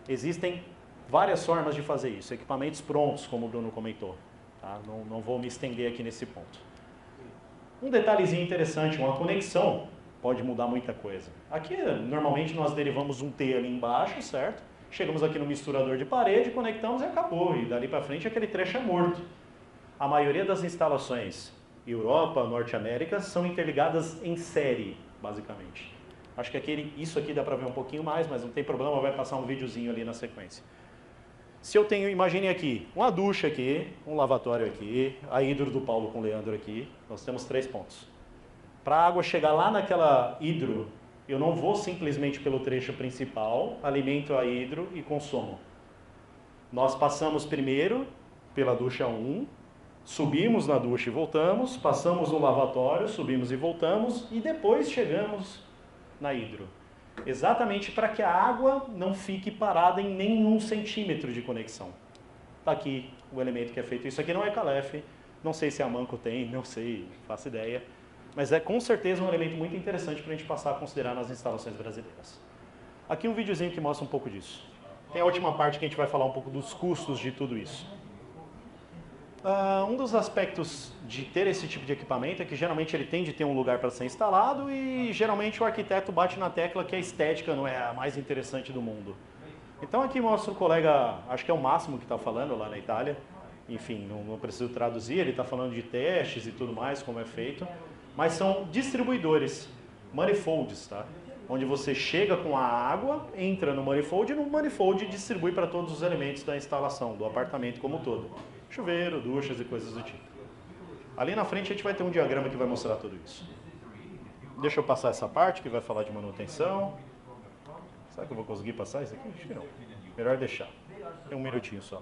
Existem várias formas de fazer isso, equipamentos prontos, como o Bruno comentou. Tá? Não vou me estender aqui nesse ponto. Um detalhezinho interessante, uma conexão pode mudar muita coisa. Aqui, normalmente, nós derivamos um T ali embaixo, certo? Chegamos aqui no misturador de parede, conectamos e acabou. E dali para frente aquele trecho é morto. A maioria das instalações, Europa, Norte América, são interligadas em série, basicamente. Acho que isso aqui dá para ver um pouquinho mais, mas não tem problema, vai passar um videozinho ali na sequência. Se eu tenho, imagine aqui, uma ducha aqui, um lavatório aqui, a hidro do Paulo com o Leandro aqui, nós temos 3 pontos. Para a água chegar lá naquela hidro, eu não vou simplesmente pelo trecho principal, alimento a hidro e consumo. Nós passamos primeiro pela ducha 1, subimos na ducha e voltamos, passamos no lavatório, subimos e voltamos, e depois chegamos na hidro. Exatamente para que a água não fique parada em nenhum centímetro de conexão. Está aqui o elemento que é feito. Isso aqui não é Calef, não sei se a Manco tem, não sei, faço ideia. Mas é com certeza um elemento muito interessante para a gente passar a considerar nas instalações brasileiras. Aqui um videozinho que mostra um pouco disso. Tem a última parte que a gente vai falar um pouco dos custos de tudo isso. Um dos aspectos de ter esse tipo de equipamento é que geralmente ele tem de ter um lugar para ser instalado e geralmente o arquiteto bate na tecla que a estética não é a mais interessante do mundo. Então aqui mostra o colega, acho que é o Máximo que está falando lá na Itália, enfim, não preciso traduzir, ele está falando de testes e tudo mais, como é feito, mas são distribuidores. manifolds, tá? Onde você chega com a água, entra no manifold e no manifold distribui para todos os elementos da instalação, do apartamento como um todo. Chuveiro, duchas e coisas do tipo. Ali na frente a gente vai ter um diagrama que vai mostrar tudo isso. Deixa eu passar essa parte que vai falar de manutenção. Será que eu vou conseguir passar isso aqui? Acho que não. Melhor deixar. Tem um minutinho só.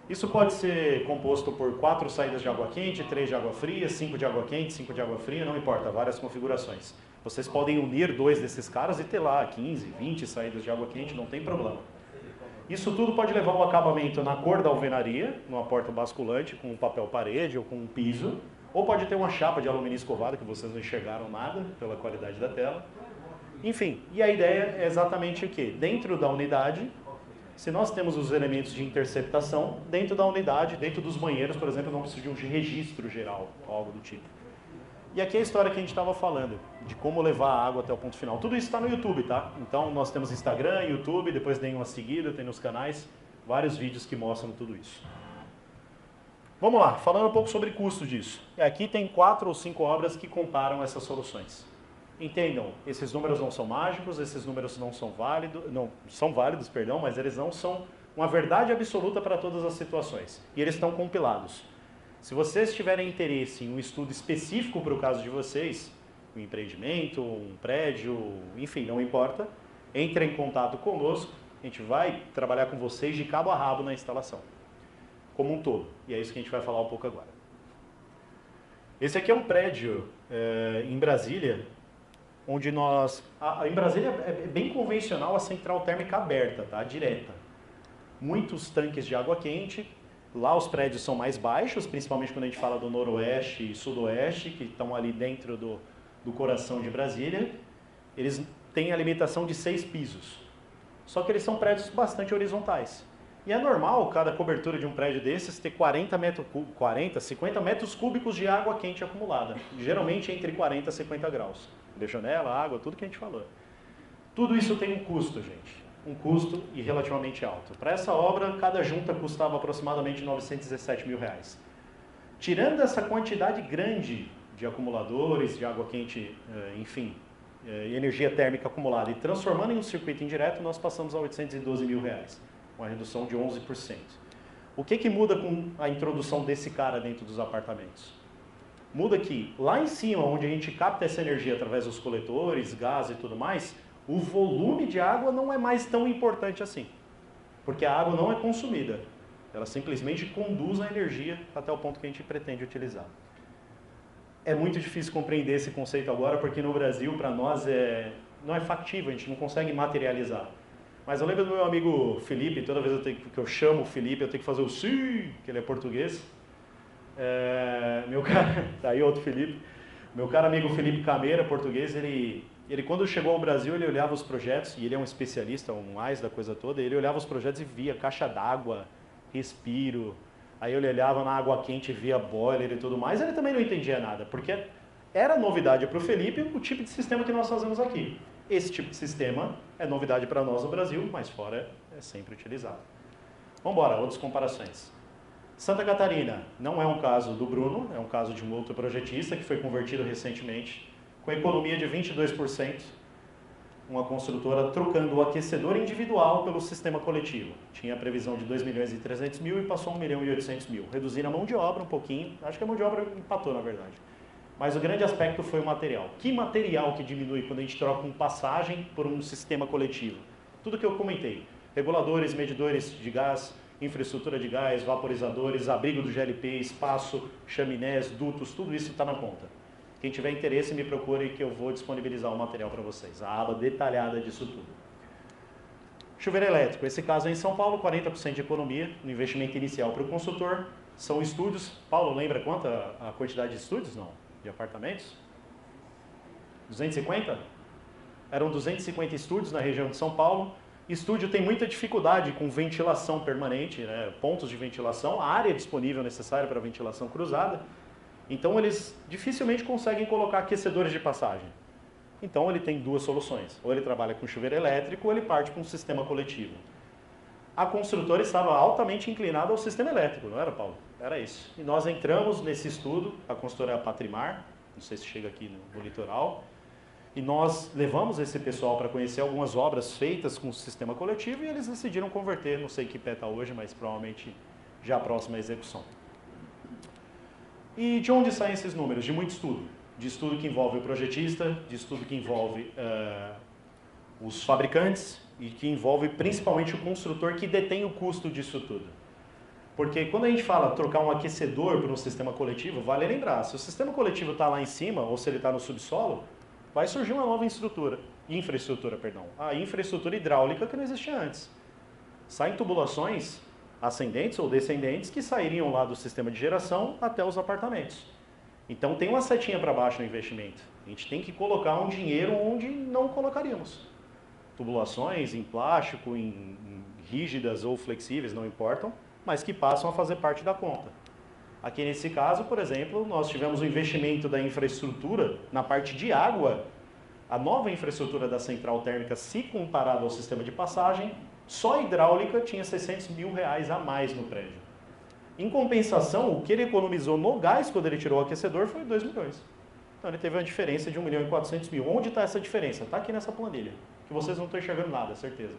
Isso pode ser composto por 4 saídas de água quente, 3 de água fria, 5 de água quente, 5 de água fria, não importa, várias configurações. Vocês podem unir 2 desses caras e ter lá 15, 20 saídas de água quente, não tem problema. Isso tudo pode levar ao acabamento na cor da alvenaria, numa porta basculante, com um papel parede ou com um piso, ou pode ter uma chapa de alumínio escovado, que vocês não enxergaram nada pela qualidade da tela. Enfim, e a ideia é exatamente o quê? Dentro da unidade, se nós temos os elementos de interceptação, dentro da unidade, dentro dos banheiros, por exemplo, não precisa de um registro geral, algo do tipo. E aqui é a história que a gente estava falando, de como levar a água até o ponto final. Tudo isso está no YouTube, tá? Então nós temos Instagram, YouTube, depois deem uma seguida, tem nos canais, vários vídeos que mostram tudo isso. Vamos lá, falando um pouco sobre custo disso. Aqui tem 4 ou 5 obras que comparam essas soluções. Entendam, esses números não são mágicos, esses números não são válidos, mas eles não são uma verdade absoluta para todas as situações. E eles estão compilados. Se vocês tiverem interesse em um estudo específico para o caso de vocês, um empreendimento, um prédio, enfim, não importa, entre em contato conosco, a gente vai trabalhar com vocês de cabo a rabo na instalação, como um todo. E é isso que a gente vai falar um pouco agora. Esse aqui é um prédio em Brasília, onde nós... Em Brasília é bem convencional a central térmica aberta, tá? Direta. Muitos tanques de água quente. Lá os prédios são mais baixos, principalmente quando a gente fala do noroeste e sudoeste, que estão ali dentro do coração de Brasília. Eles têm a limitação de 6 pisos. Só que eles são prédios bastante horizontais. E é normal cada cobertura de um prédio desses ter 50 metros cúbicos de água quente acumulada. Geralmente entre 40 e 50 graus. De janela, água, tudo que a gente falou. Tudo isso tem um custo, gente. Um custo e relativamente alto. Para essa obra, cada junta custava aproximadamente R$917 mil. Tirando essa quantidade grande de acumuladores, de água quente, enfim, energia térmica acumulada, e transformando em um circuito indireto, nós passamos a R$812 mil. Uma redução de 11%. O que muda com a introdução desse cara dentro dos apartamentos? Muda que lá em cima, onde a gente capta essa energia através dos coletores, gás e tudo mais, o volume de água não é mais tão importante assim. Porque a água não é consumida. Ela simplesmente conduz a energia até o ponto que a gente pretende utilizar. É muito difícil compreender esse conceito agora, porque no Brasil, para nós, não é factível, a gente não consegue materializar. Mas eu lembro do meu amigo Felipe, toda vez que eu chamo o Felipe, eu tenho que fazer o sim, que ele é português. Meu cara, tá aí outro Felipe, meu caro amigo Felipe Cameira, português, ele quando chegou ao Brasil, ele olhava os projetos, e ele é um especialista, um AIS da coisa toda, ele olhava os projetos e via caixa d'água, respiro, aí ele olhava na água quente e via boiler e tudo mais, ele também não entendia nada, porque era novidade para o Felipe o tipo de sistema que nós fazemos aqui. Esse tipo de sistema é novidade para nós no Brasil, mas fora é sempre utilizado. Vamos embora, outras comparações. Santa Catarina não é um caso do Bruno, é um caso de um outro projetista que foi convertido recentemente, com economia de 22%, uma construtora trocando o aquecedor individual pelo sistema coletivo. Tinha a previsão de 2.300.000 e passou 1.800.000. Reduziram a mão de obra um pouquinho, acho que a mão de obra empatou na verdade. Mas o grande aspecto foi o material. Que material que diminui quando a gente troca uma passagem por um sistema coletivo? Tudo que eu comentei. Reguladores, medidores de gás, infraestrutura de gás, vaporizadores, abrigo do GLP, espaço, chaminés, dutos, tudo isso está na conta. Quem tiver interesse, me procure que eu vou disponibilizar o material para vocês. A aba detalhada disso tudo. Chuveiro elétrico. Esse caso é em São Paulo, 40% de economia no investimento inicial para o consultor. São estúdios. Paulo, lembra quanto a quantidade de estúdios? Não. De apartamentos? 250? Eram 250 estúdios na região de São Paulo. Estúdio tem muita dificuldade com ventilação permanente, né? Pontos de ventilação, a área disponível necessária para ventilação cruzada. Então eles dificilmente conseguem colocar aquecedores de passagem. Então ele tem 2 soluções. Ou ele trabalha com chuveiro elétrico ou ele parte para um sistema coletivo. A construtora estava altamente inclinada ao sistema elétrico, não era, Paulo? Era isso. E nós entramos nesse estudo, a construtora é a Patrimar, não sei se chega aqui no litoral, E nós levamos esse pessoal para conhecer algumas obras feitas com o sistema coletivo e eles decidiram converter, não sei que pé está hoje, mas provavelmente já próximo à execução. E de onde saem esses números? De muito estudo. De estudo que envolve o projetista, de estudo que envolve os fabricantes e que envolve principalmente o construtor que detém o custo disso tudo. Porque quando a gente fala trocar um aquecedor para um sistema coletivo, vale lembrar, se o sistema coletivo está lá em cima ou se ele está no subsolo, vai surgir uma nova infraestrutura, a infraestrutura hidráulica que não existia antes. Saem tubulações ascendentes ou descendentes que sairiam lá do sistema de geração até os apartamentos. Então tem uma setinha para baixo no investimento. A gente tem que colocar um dinheiro onde não colocaríamos. Tubulações em plástico, em rígidas ou flexíveis, não importam, mas que passam a fazer parte da conta. Aqui nesse caso, por exemplo, nós tivemos um investimento da infraestrutura na parte de água. A nova infraestrutura da central térmica, se comparada ao sistema de passagem, só a hidráulica tinha R$600 mil a mais no prédio. Em compensação, o que ele economizou no gás quando ele tirou o aquecedor foi 2 milhões. Então ele teve uma diferença de 1.400.000. Onde está essa diferença? Está aqui nessa planilha, que vocês não estão enxergando nada, certeza.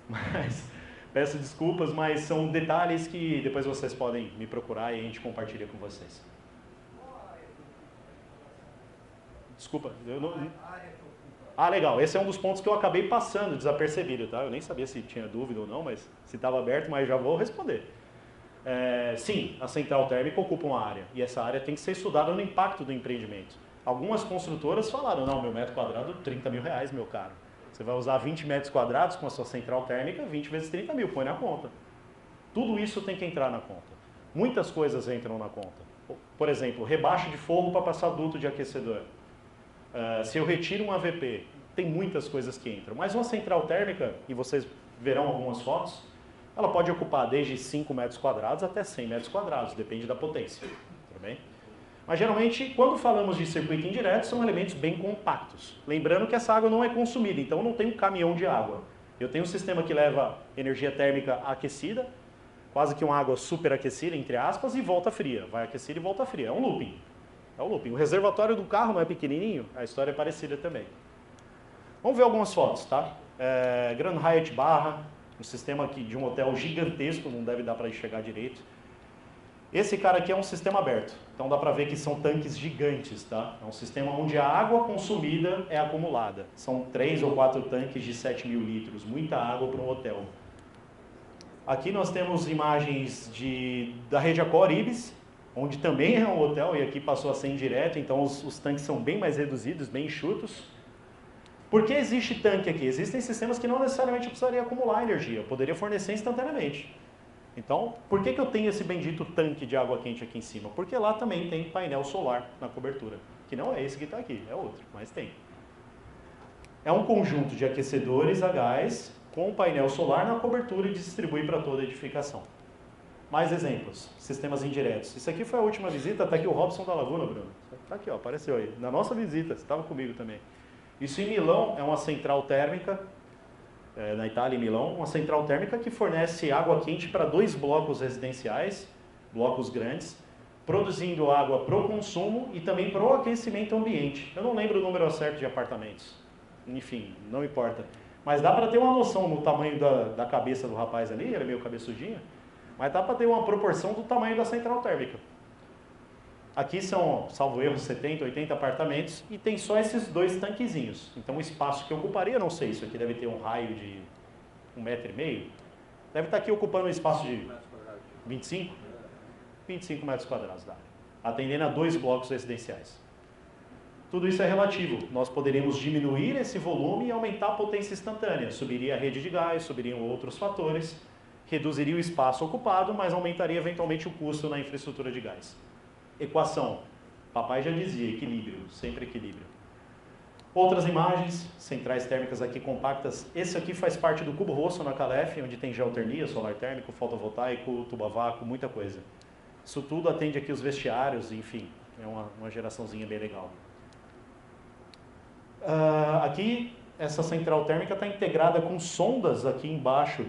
Mas peço desculpas, mas são detalhes que depois vocês podem me procurar e a gente compartilha com vocês. Desculpa, eu não... Ah, legal, esse é um dos pontos que eu acabei passando desapercebido, tá? Eu nem sabia se tinha dúvida ou não, mas se estava aberto, mas já vou responder. Sim, a central térmica ocupa uma área, e essa área tem que ser estudada no impacto do empreendimento. Algumas construtoras falaram, não, meu metro quadrado, R$30 mil, meu caro. Você vai usar 20 metros quadrados com a sua central térmica, 20 vezes 30 mil, põe na conta. Tudo isso tem que entrar na conta. Muitas coisas entram na conta. Por exemplo, rebaixo de forro para passar duto de aquecedor. Se eu retiro um AVP, tem muitas coisas que entram. Mas uma central térmica, e vocês verão algumas fotos, ela pode ocupar desde 5 metros quadrados até 100 metros quadrados, depende da potência. Tudo bem? Mas geralmente, quando falamos de circuito indireto, são elementos bem compactos. Lembrando que essa água não é consumida, então eu não tenho um caminhão de água. Eu tenho um sistema que leva energia térmica aquecida, quase que uma água superaquecida, entre aspas, e volta fria. Vai aquecida e volta fria. É um looping. É um looping. O reservatório do carro não é pequenininho, a história é parecida também. Vamos ver algumas fotos, tá? Grand Hyatt Barra, um sistema aqui de um hotel gigantesco, não deve dar para enxergar direito. Esse cara aqui é um sistema aberto, então dá para ver que são tanques gigantes, tá? É um sistema onde a água consumida é acumulada. São 3 ou 4 tanques de 7 mil litros, muita água para um hotel. Aqui nós temos imagens da rede Accor Ibis, onde também é um hotel, e aqui passou a ser indireto, então os tanques são bem mais reduzidos, bem enxutos. Por que existe tanque aqui? Existem sistemas que não necessariamente precisaria acumular energia, eu poderia fornecer instantaneamente. Então, por que eu tenho esse bendito tanque de água quente aqui em cima? Porque lá também tem painel solar na cobertura, que não é esse que está aqui, é outro, mas tem. É um conjunto de aquecedores a gás com painel solar na cobertura e distribui para toda a edificação. Mais exemplos, sistemas indiretos. Isso aqui foi a última visita, está aqui o Robson da Laguna, Bruno. Está aqui, ó, apareceu aí. Na nossa visita, você estava comigo também. Isso em Milão é uma central térmica, na Itália, em Milão, uma central térmica que fornece água quente para 2 blocos residenciais, blocos grandes, produzindo água para o consumo e também para o aquecimento ambiente. Eu não lembro o número certo de apartamentos, enfim, não importa. Mas dá para ter uma noção no tamanho da cabeça do rapaz ali, ele é meio cabeçudinho, mas dá para ter uma proporção do tamanho da central térmica. Aqui são, salvo erro, 70, 80 apartamentos e tem só esses 2 tanquezinhos. Então o espaço que ocuparia, não sei, isso aqui deve ter um raio de 1,5 metro. Deve estar aqui ocupando um espaço de 25? 25 metros quadrados da área, atendendo a 2 blocos residenciais. Tudo isso é relativo. Nós poderíamos diminuir esse volume e aumentar a potência instantânea. Subiria a rede de gás, subiriam outros fatores, reduziria o espaço ocupado, mas aumentaria eventualmente o custo na infraestrutura de gás. Equação. Papai já dizia, equilíbrio, sempre equilíbrio. Outras imagens, centrais térmicas aqui compactas. Esse aqui faz parte do cubo rosso na Calef, onde tem geotermia, solar térmico, fotovoltaico, tubo a vácuo, muita coisa. Isso tudo atende aqui os vestiários, enfim, é uma geraçãozinha bem legal. Aqui, essa central térmica está integrada com sondas aqui embaixo,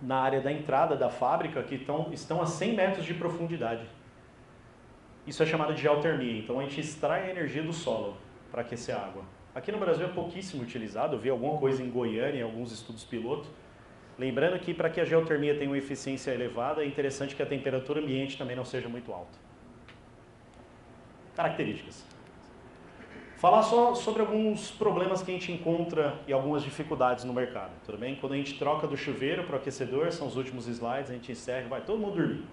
na área da entrada da fábrica, que estão a 100 metros de profundidade. Isso é chamado de geotermia, então a gente extrai a energia do solo para aquecer a água. Aqui no Brasil é pouquíssimo utilizado, eu vi alguma coisa em Goiânia, em alguns estudos piloto. Lembrando que para que a geotermia tenha uma eficiência elevada, é interessante que a temperatura ambiente também não seja muito alta. Características. Falar só sobre alguns problemas que a gente encontra e algumas dificuldades no mercado, tudo bem? Quando a gente troca do chuveiro para o aquecedor, são os últimos slides, a gente encerra e vai todo mundo dormir.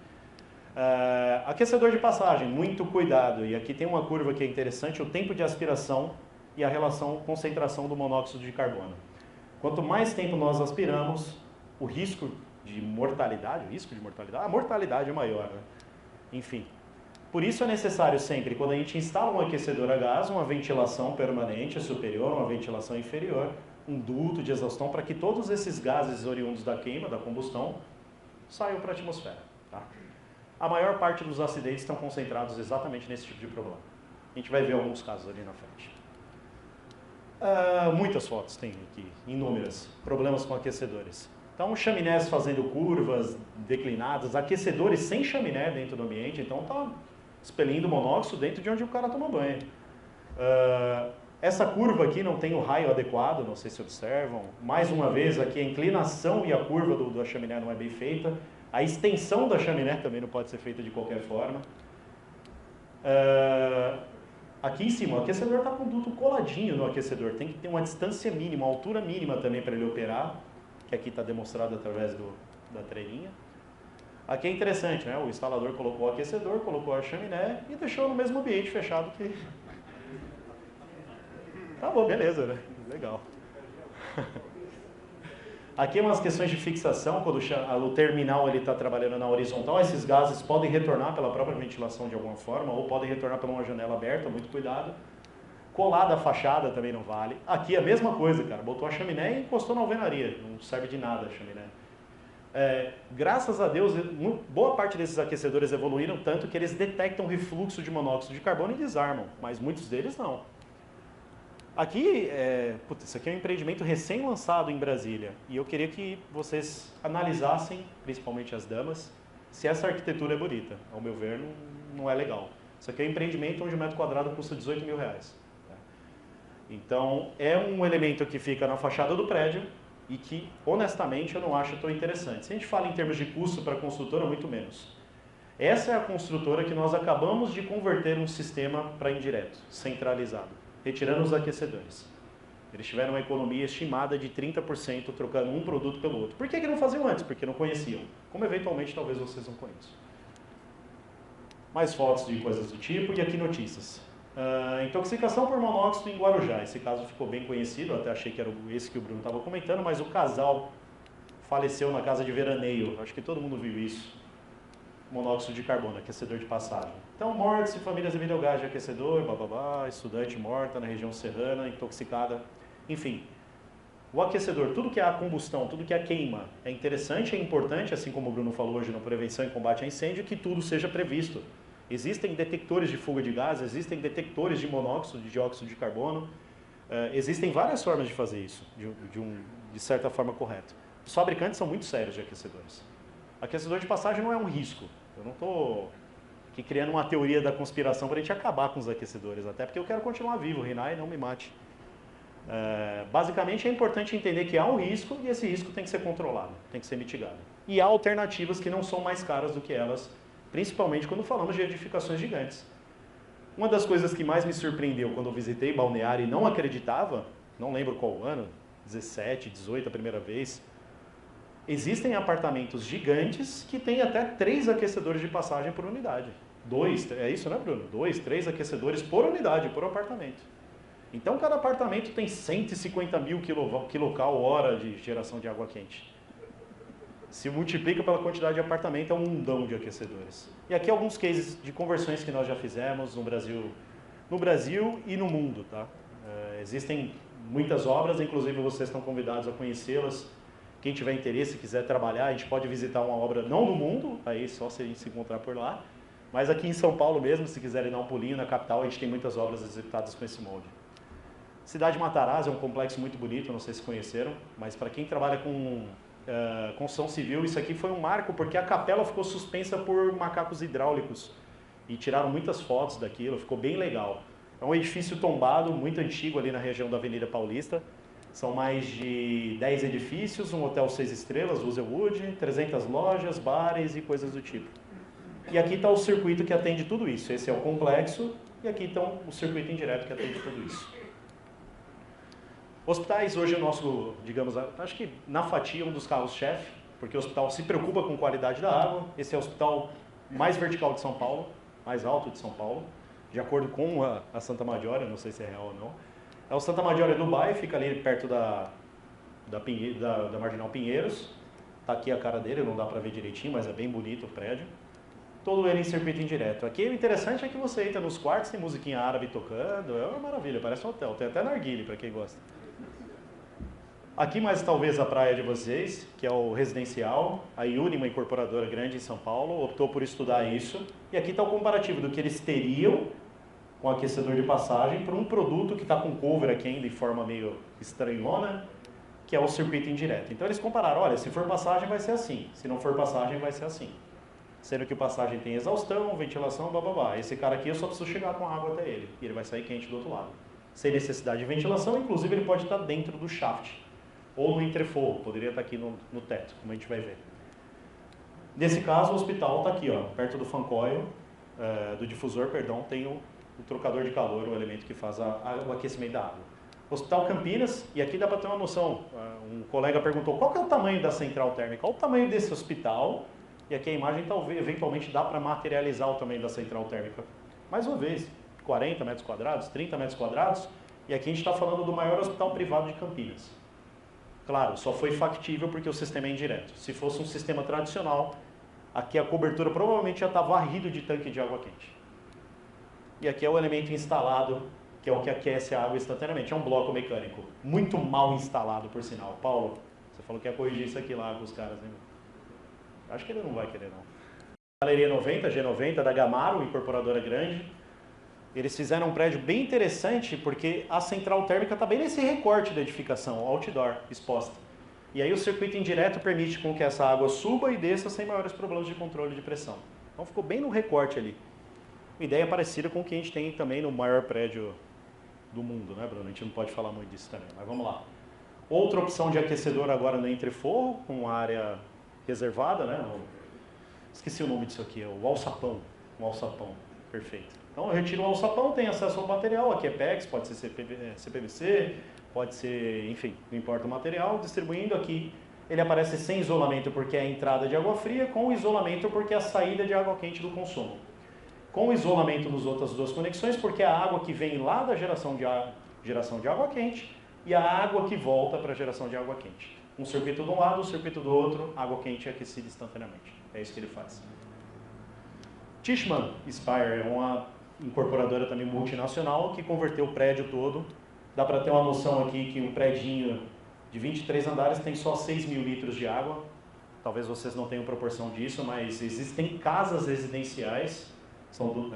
Aquecedor de passagem, muito cuidado. E aqui tem uma curva que é interessante, o tempo de aspiração e a relação concentração do monóxido de carbono. Quanto mais tempo nós aspiramos, o risco de mortalidade, a mortalidade é maior, né? Enfim. Por isso é necessário sempre, quando a gente instala um aquecedor a gás, uma ventilação permanente superior, uma ventilação inferior, um duto de exaustão para que todos esses gases oriundos da queima, da combustão, saiam para a atmosfera. Tá? A maior parte dos acidentes estão concentrados exatamente nesse tipo de problema. A gente vai ver alguns casos ali na frente. Muitas fotos tem aqui, inúmeras, problemas com aquecedores. Então, chaminés fazendo curvas declinadas, aquecedores sem chaminé dentro do ambiente, então está expelindo monóxido dentro de onde o cara toma banho. Essa curva aqui não tem o raio adequado, não sei se observam. Mais uma vez, aqui a inclinação e a curva da chaminé não é bem feita. A extensão da chaminé também não pode ser feita de qualquer forma. Aqui em cima, o aquecedor está com o duto coladinho no aquecedor. Tem que ter uma distância mínima, uma altura mínima também para ele operar, que aqui está demonstrado através da treininha. Aqui é interessante, né? O instalador colocou o aquecedor, colocou a chaminé e deixou no mesmo ambiente fechado que... Tá bom, beleza, né? Legal. Aqui umas questões de fixação, quando o terminal está trabalhando na horizontal, esses gases podem retornar pela própria ventilação de alguma forma, ou podem retornar por uma janela aberta, muito cuidado. Colada a fachada também não vale. Aqui é a mesma coisa, cara. Botou a chaminé e encostou na alvenaria. Não serve de nada a chaminé. Graças a Deus, boa parte desses aquecedores evoluíram tanto que eles detectam refluxo de monóxido de carbono e desarmam, mas muitos deles não. Aqui, isso aqui é um empreendimento recém-lançado em Brasília e eu queria que vocês analisassem, principalmente as damas, se essa arquitetura é bonita. Ao meu ver, não é legal. Isso aqui é um empreendimento onde o metro quadrado custa R$18 mil. Então, é um elemento que fica na fachada do prédio e que, honestamente, eu não acho tão interessante. Se a gente fala em termos de custo para a construtora, muito menos. Essa é a construtora que nós acabamos de converter um sistema para indireto, centralizado, retirando os aquecedores. Eles tiveram uma economia estimada de 30% trocando um produto pelo outro. Por que não faziam antes? Porque não conheciam. Como eventualmente talvez vocês não conheçam. Mais fotos de coisas do tipo e aqui notícias. Intoxicação por monóxido em Guarujá. Esse caso ficou bem conhecido, eu até achei que era esse que o Bruno estava comentando, mas o casal faleceu na casa de veraneio. Acho que todo mundo viu isso. Monóxido de carbono, aquecedor de passagem. Então, mortes e famílias devido ao gás de aquecedor, estudante morta na região serrana, intoxicada, enfim. O aquecedor, tudo que é a combustão, tudo que é a queima, é interessante, é importante, assim como o Bruno falou hoje na prevenção e combate a incêndio, que tudo seja previsto. Existem detectores de fuga de gás, existem detectores de monóxido, de dióxido de carbono, existem várias formas de fazer isso, de certa forma correta. Os fabricantes são muito sérios de aquecedores. Aquecedor de passagem não é um risco. Eu não estou aqui criando uma teoria da conspiração para a gente acabar com os aquecedores, até porque eu quero continuar vivo, reinar e não me mate. Basicamente é importante entender que há um risco e esse risco tem que ser controlado, tem que ser mitigado. E há alternativas que não são mais caras do que elas, principalmente quando falamos de edificações gigantes. Uma das coisas que mais me surpreendeu quando eu visitei Balneário e não acreditava, não lembro qual ano, 17, 18 a primeira vez, existem apartamentos gigantes que têm até 3 aquecedores de passagem por unidade. 2, é isso, né, Bruno? 2, 3 aquecedores por unidade, por apartamento. Então, cada apartamento tem 150 mil kcal-hora de geração de água quente. Se multiplica pela quantidade de apartamento, é um mundão de aquecedores. E aqui alguns cases de conversões que nós já fizemos no Brasil e no mundo. Tá? Existem muitas obras, inclusive vocês estão convidados a conhecê-las. Quem tiver interesse, quiser trabalhar, a gente pode visitar uma obra, não no mundo, aí só se a gente se encontrar por lá, mas aqui em São Paulo mesmo, se quiserem dar um pulinho na capital, a gente tem muitas obras executadas com esse molde. Cidade Matarazzo é um complexo muito bonito, não sei se conheceram, mas para quem trabalha com construção civil, isso aqui foi um marco, porque a capela ficou suspensa por macacos hidráulicos e tiraram muitas fotos daquilo, ficou bem legal. É um edifício tombado, muito antigo ali na região da Avenida Paulista. São mais de 10 edifícios, um hotel 6 estrelas, Rosewood, 300 lojas, bares e coisas do tipo. E aqui está o circuito que atende tudo isso. Esse é o complexo e aqui está o circuito indireto que atende tudo isso. Hospitais, hoje o nosso, digamos, acho que na fatia um dos carros-chefe, porque o hospital se preocupa com qualidade da água. Esse é o hospital mais vertical de São Paulo, mais alto de São Paulo, de acordo com a Santa Maggiore, não sei se é real ou não. É o Santa Maggiore Dubai, fica ali perto da Marginal Pinheiros. Está aqui a cara dele, não dá para ver direitinho, mas é bem bonito o prédio. Todo ele em circuito indireto. Aqui o interessante é que você entra nos quartos, tem musiquinha árabe tocando, é uma maravilha, parece um hotel. Tem até narguilé para quem gosta. Aqui mais talvez a praia de vocês, que é o residencial. A Uni, uma incorporadora grande em São Paulo, optou por estudar isso. E aqui está o comparativo do que eles teriam com aquecedor de passagem para um produto que está com cover aqui ainda em forma meio estranhona, que é o circuito indireto. Então eles compararam, olha, se for passagem vai ser assim, se não for passagem vai ser assim. Sendo que o passagem tem exaustão, ventilação, blá. Esse cara aqui eu só preciso chegar com água até ele, e ele vai sair quente do outro lado. Sem necessidade de ventilação, inclusive ele pode estar dentro do shaft, ou no entreforro, poderia estar aqui no teto, como a gente vai ver. Nesse caso, o hospital está aqui, ó, perto do fan coil, do difusor, perdão, tem o trocador de calor, o elemento que faz o aquecimento da água. Hospital Campinas, e aqui dá para ter uma noção, um colega perguntou qual que é o tamanho da central térmica, qual o tamanho desse hospital, e aqui a imagem talvez, eventualmente, dá para materializar o tamanho da central térmica. Mais uma vez, 40 metros quadrados, 30 metros quadrados, e aqui a gente está falando do maior hospital privado de Campinas. Claro, só foi factível porque o sistema é indireto. Se fosse um sistema tradicional, aqui a cobertura provavelmente já está varrido de tanque de água quente. E aqui é o elemento instalado, que é o que aquece a água instantaneamente. É um bloco mecânico, muito mal instalado, por sinal. Paulo, você falou que ia corrigir isso aqui lá com os caras, né? Acho que ele não vai querer, não. Galeria 90, G90, da Gamaro, incorporadora grande. Eles fizeram um prédio bem interessante, porque a central térmica está bem nesse recorte da edificação, outdoor, exposta. E aí o circuito indireto permite com que essa água suba e desça sem maiores problemas de controle de pressão. Então ficou bem no recorte ali. Uma ideia parecida com o que a gente tem também no maior prédio do mundo, né, Bruno? A gente não pode falar muito disso também, mas vamos lá. Outra opção de aquecedor agora no entreforro, com área reservada, né? Esqueci o nome disso aqui, é o alçapão. Um alçapão, perfeito. Então eu retiro o alçapão, tem acesso ao material, aqui é PEX, pode ser CPVC, pode ser, enfim, não importa o material, distribuindo aqui. Ele aparece sem isolamento porque é a entrada de água fria, com isolamento porque é a saída de água quente do consumo. Com isolamento nas outras duas conexões, porque é a água que vem lá da geração de água quente e a água que volta para a geração de água quente. Um circuito de um lado, um circuito do outro, água quente é aquecida instantaneamente. É isso que ele faz. Tishman Speyer é uma incorporadora também multinacional que converteu o prédio todo. Dá para ter uma noção aqui que um predinho de 23 andares tem só 6 mil litros de água. Talvez vocês não tenham proporção disso, mas existem casas residenciais. São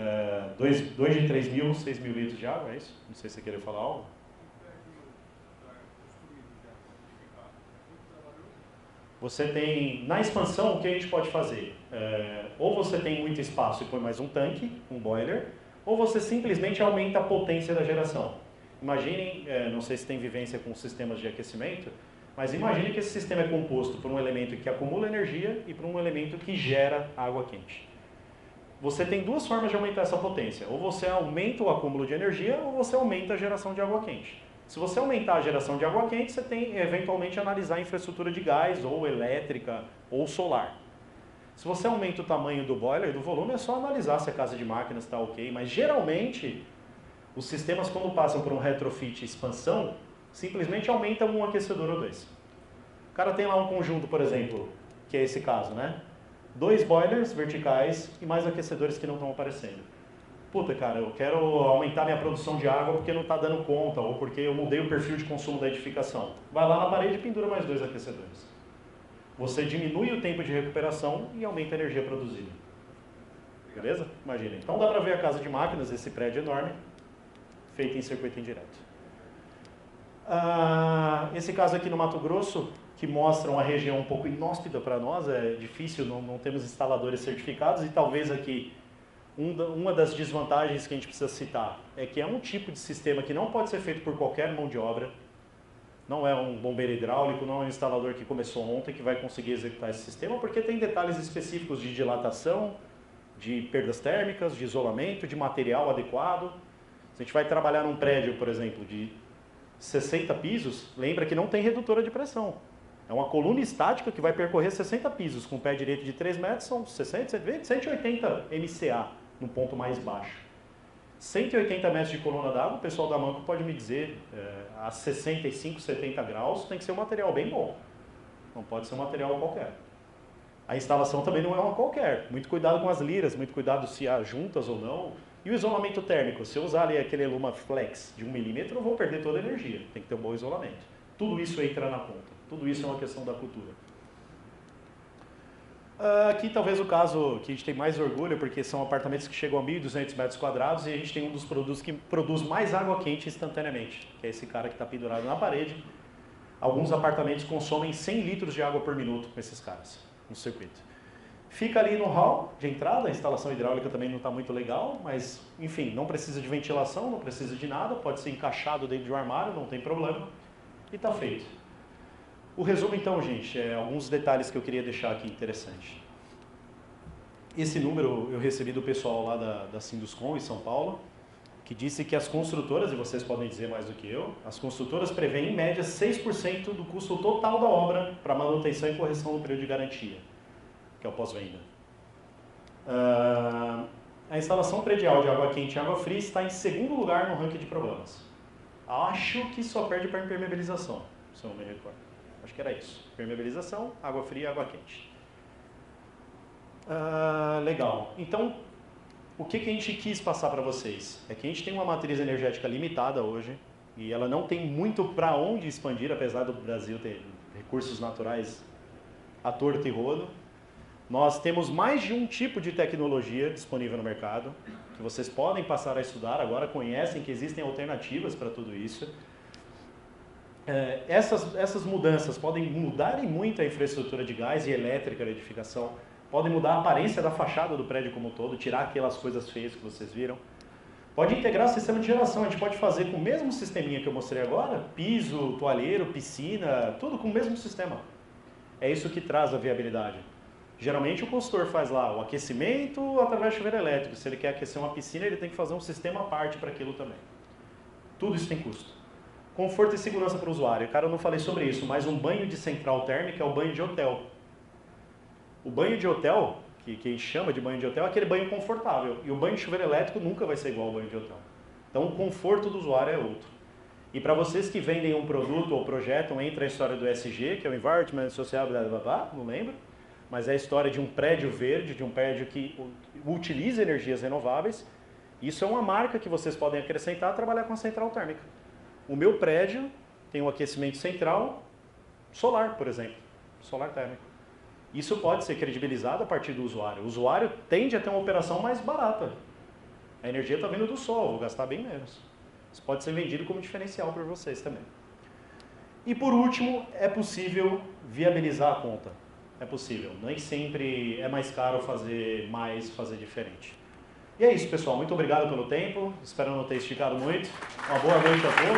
2 de 3 mil, 6 mil litros de água, é isso? Não sei se você queria falar algo. Você tem, na expansão, o que a gente pode fazer? Ou você tem muito espaço e põe mais um tanque, um boiler, ou você simplesmente aumenta a potência da geração. Imaginem, não sei se tem vivência com sistemas de aquecimento, mas imagine que esse sistema é composto por um elemento que acumula energia e por um elemento que gera água quente. Você tem duas formas de aumentar essa potência. Ou você aumenta o acúmulo de energia, ou você aumenta a geração de água quente. Se você aumentar a geração de água quente, você tem, eventualmente, analisar a infraestrutura de gás, ou elétrica, ou solar. Se você aumenta o tamanho do boiler, do volume, é só analisar se a casa de máquinas está ok. Mas, geralmente, os sistemas, quando passam por um retrofit expansão, simplesmente aumentam um aquecedor ou dois. O cara tem lá um conjunto, por exemplo, que é esse caso, né? 2 boilers verticais e mais aquecedores que não estão aparecendo. Puta, cara, eu quero aumentar minha produção de água porque não está dando conta, ou porque eu mudei o perfil de consumo da edificação. Vai lá na parede e pendura mais 2 aquecedores. Você diminui o tempo de recuperação e aumenta a energia produzida. Beleza? Imagina. Então dá para ver a casa de máquinas, esse prédio enorme, feito em circuito indireto. Esse caso aqui no Mato Grosso, que mostra uma região um pouco inóspita para nós, é difícil, não temos instaladores certificados, e talvez aqui Uma das desvantagens que a gente precisa citar é que é um tipo de sistema que não pode ser feito por qualquer mão de obra. Não é um bombeiro hidráulico, não é um instalador que começou ontem que vai conseguir executar esse sistema, porque tem detalhes específicos de dilatação, de perdas térmicas, de isolamento, de material adequado. Se a gente vai trabalhar num prédio, por exemplo, de 60 pisos, lembra que não tem redutora de pressão. É uma coluna estática que vai percorrer 60 pisos, com o pé direito de 3 metros, são 60, 120, 180 MCA no ponto mais baixo. 180 metros de coluna d'água, o pessoal da Manco pode me dizer, a 65, 70 graus, tem que ser um material bem bom. Não pode ser um material qualquer. A instalação também não é uma qualquer. Muito cuidado com as liras, muito cuidado se há juntas ou não. E o isolamento térmico, se eu usar ali aquele Luma Flex de 1 milímetro, eu vou perder toda a energia. Tem que ter um bom isolamento. Tudo isso entra na conta. Tudo isso é uma questão da cultura. Aqui talvez o caso que a gente tem mais orgulho, porque são apartamentos que chegam a 1.200 metros quadrados e a gente tem um dos produtos que produz mais água quente instantaneamente, que é esse cara que está pendurado na parede. Alguns apartamentos consomem 100 litros de água por minuto com esses caras no circuito. Fica ali no hall de entrada, a instalação hidráulica também não está muito legal, mas enfim, não precisa de ventilação, não precisa de nada, pode ser encaixado dentro de um armário, não tem problema, e está feito. O resumo então, gente, é alguns detalhes que eu queria deixar aqui interessante. Esse número eu recebi do pessoal lá da Sinduscon em São Paulo, que disse que as construtoras, e vocês podem dizer mais do que eu, as construtoras prevêem em média 6% do custo total da obra para manutenção e correção no período de garantia, que é o pós-venda. A instalação predial de água quente e água fria está em segundo lugar no ranking de problemas. Acho que só perde para impermeabilização, se eu não me recordo. Acho que era isso. Permeabilização, água fria e água quente. Legal. Então, o que a gente quis passar para vocês? É que a gente tem uma matriz energética limitada hoje e ela não tem muito para onde expandir, apesar do Brasil ter recursos naturais à torto e rodo. Nós temos mais de um tipo de tecnologia disponível no mercado, que vocês podem passar a estudar agora, conhecem que existem alternativas para tudo isso. Essas mudanças podem mudar em muito a infraestrutura de gás e elétrica da edificação, podem mudar a aparência da fachada do prédio como um todo, tirar aquelas coisas feias que vocês viram. Pode integrar o sistema de geração, a gente pode fazer com o mesmo sisteminha que eu mostrei agora, piso, toalheiro, piscina, tudo com o mesmo sistema. É isso que traz a viabilidade. Geralmente o consultor faz lá o aquecimento através do chuveiro elétrico, se ele quer aquecer uma piscina ele tem que fazer um sistema à parte para aquilo também. Tudo isso tem custo. Conforto e segurança para o usuário. Cara, eu não falei sobre isso, mas um banho de central térmica é o banho de hotel. O banho de hotel, que a gente chama de banho de hotel, é aquele banho confortável. E o banho de chuveiro elétrico nunca vai ser igual ao banho de hotel. Então o conforto do usuário é outro. E para vocês que vendem um produto ou projetam, entra a história do ESG, que é o Environment, Social, blá, blá, blá, não lembro. Mas é a história de um prédio verde, de um prédio que utiliza energias renováveis. Isso é uma marca que vocês podem acrescentar a trabalhar com a central térmica. O meu prédio tem um aquecimento central solar, por exemplo, solar térmico. Isso pode ser credibilizado a partir do usuário. O usuário tende a ter uma operação mais barata. A energia está vindo do sol, vou gastar bem menos. Isso pode ser vendido como diferencial para vocês também. E por último, é possível viabilizar a conta. É possível. Nem sempre é mais caro fazer mais, fazer diferente. E é isso, pessoal. Muito obrigado pelo tempo. Espero não ter esticado muito. Uma boa noite a todos.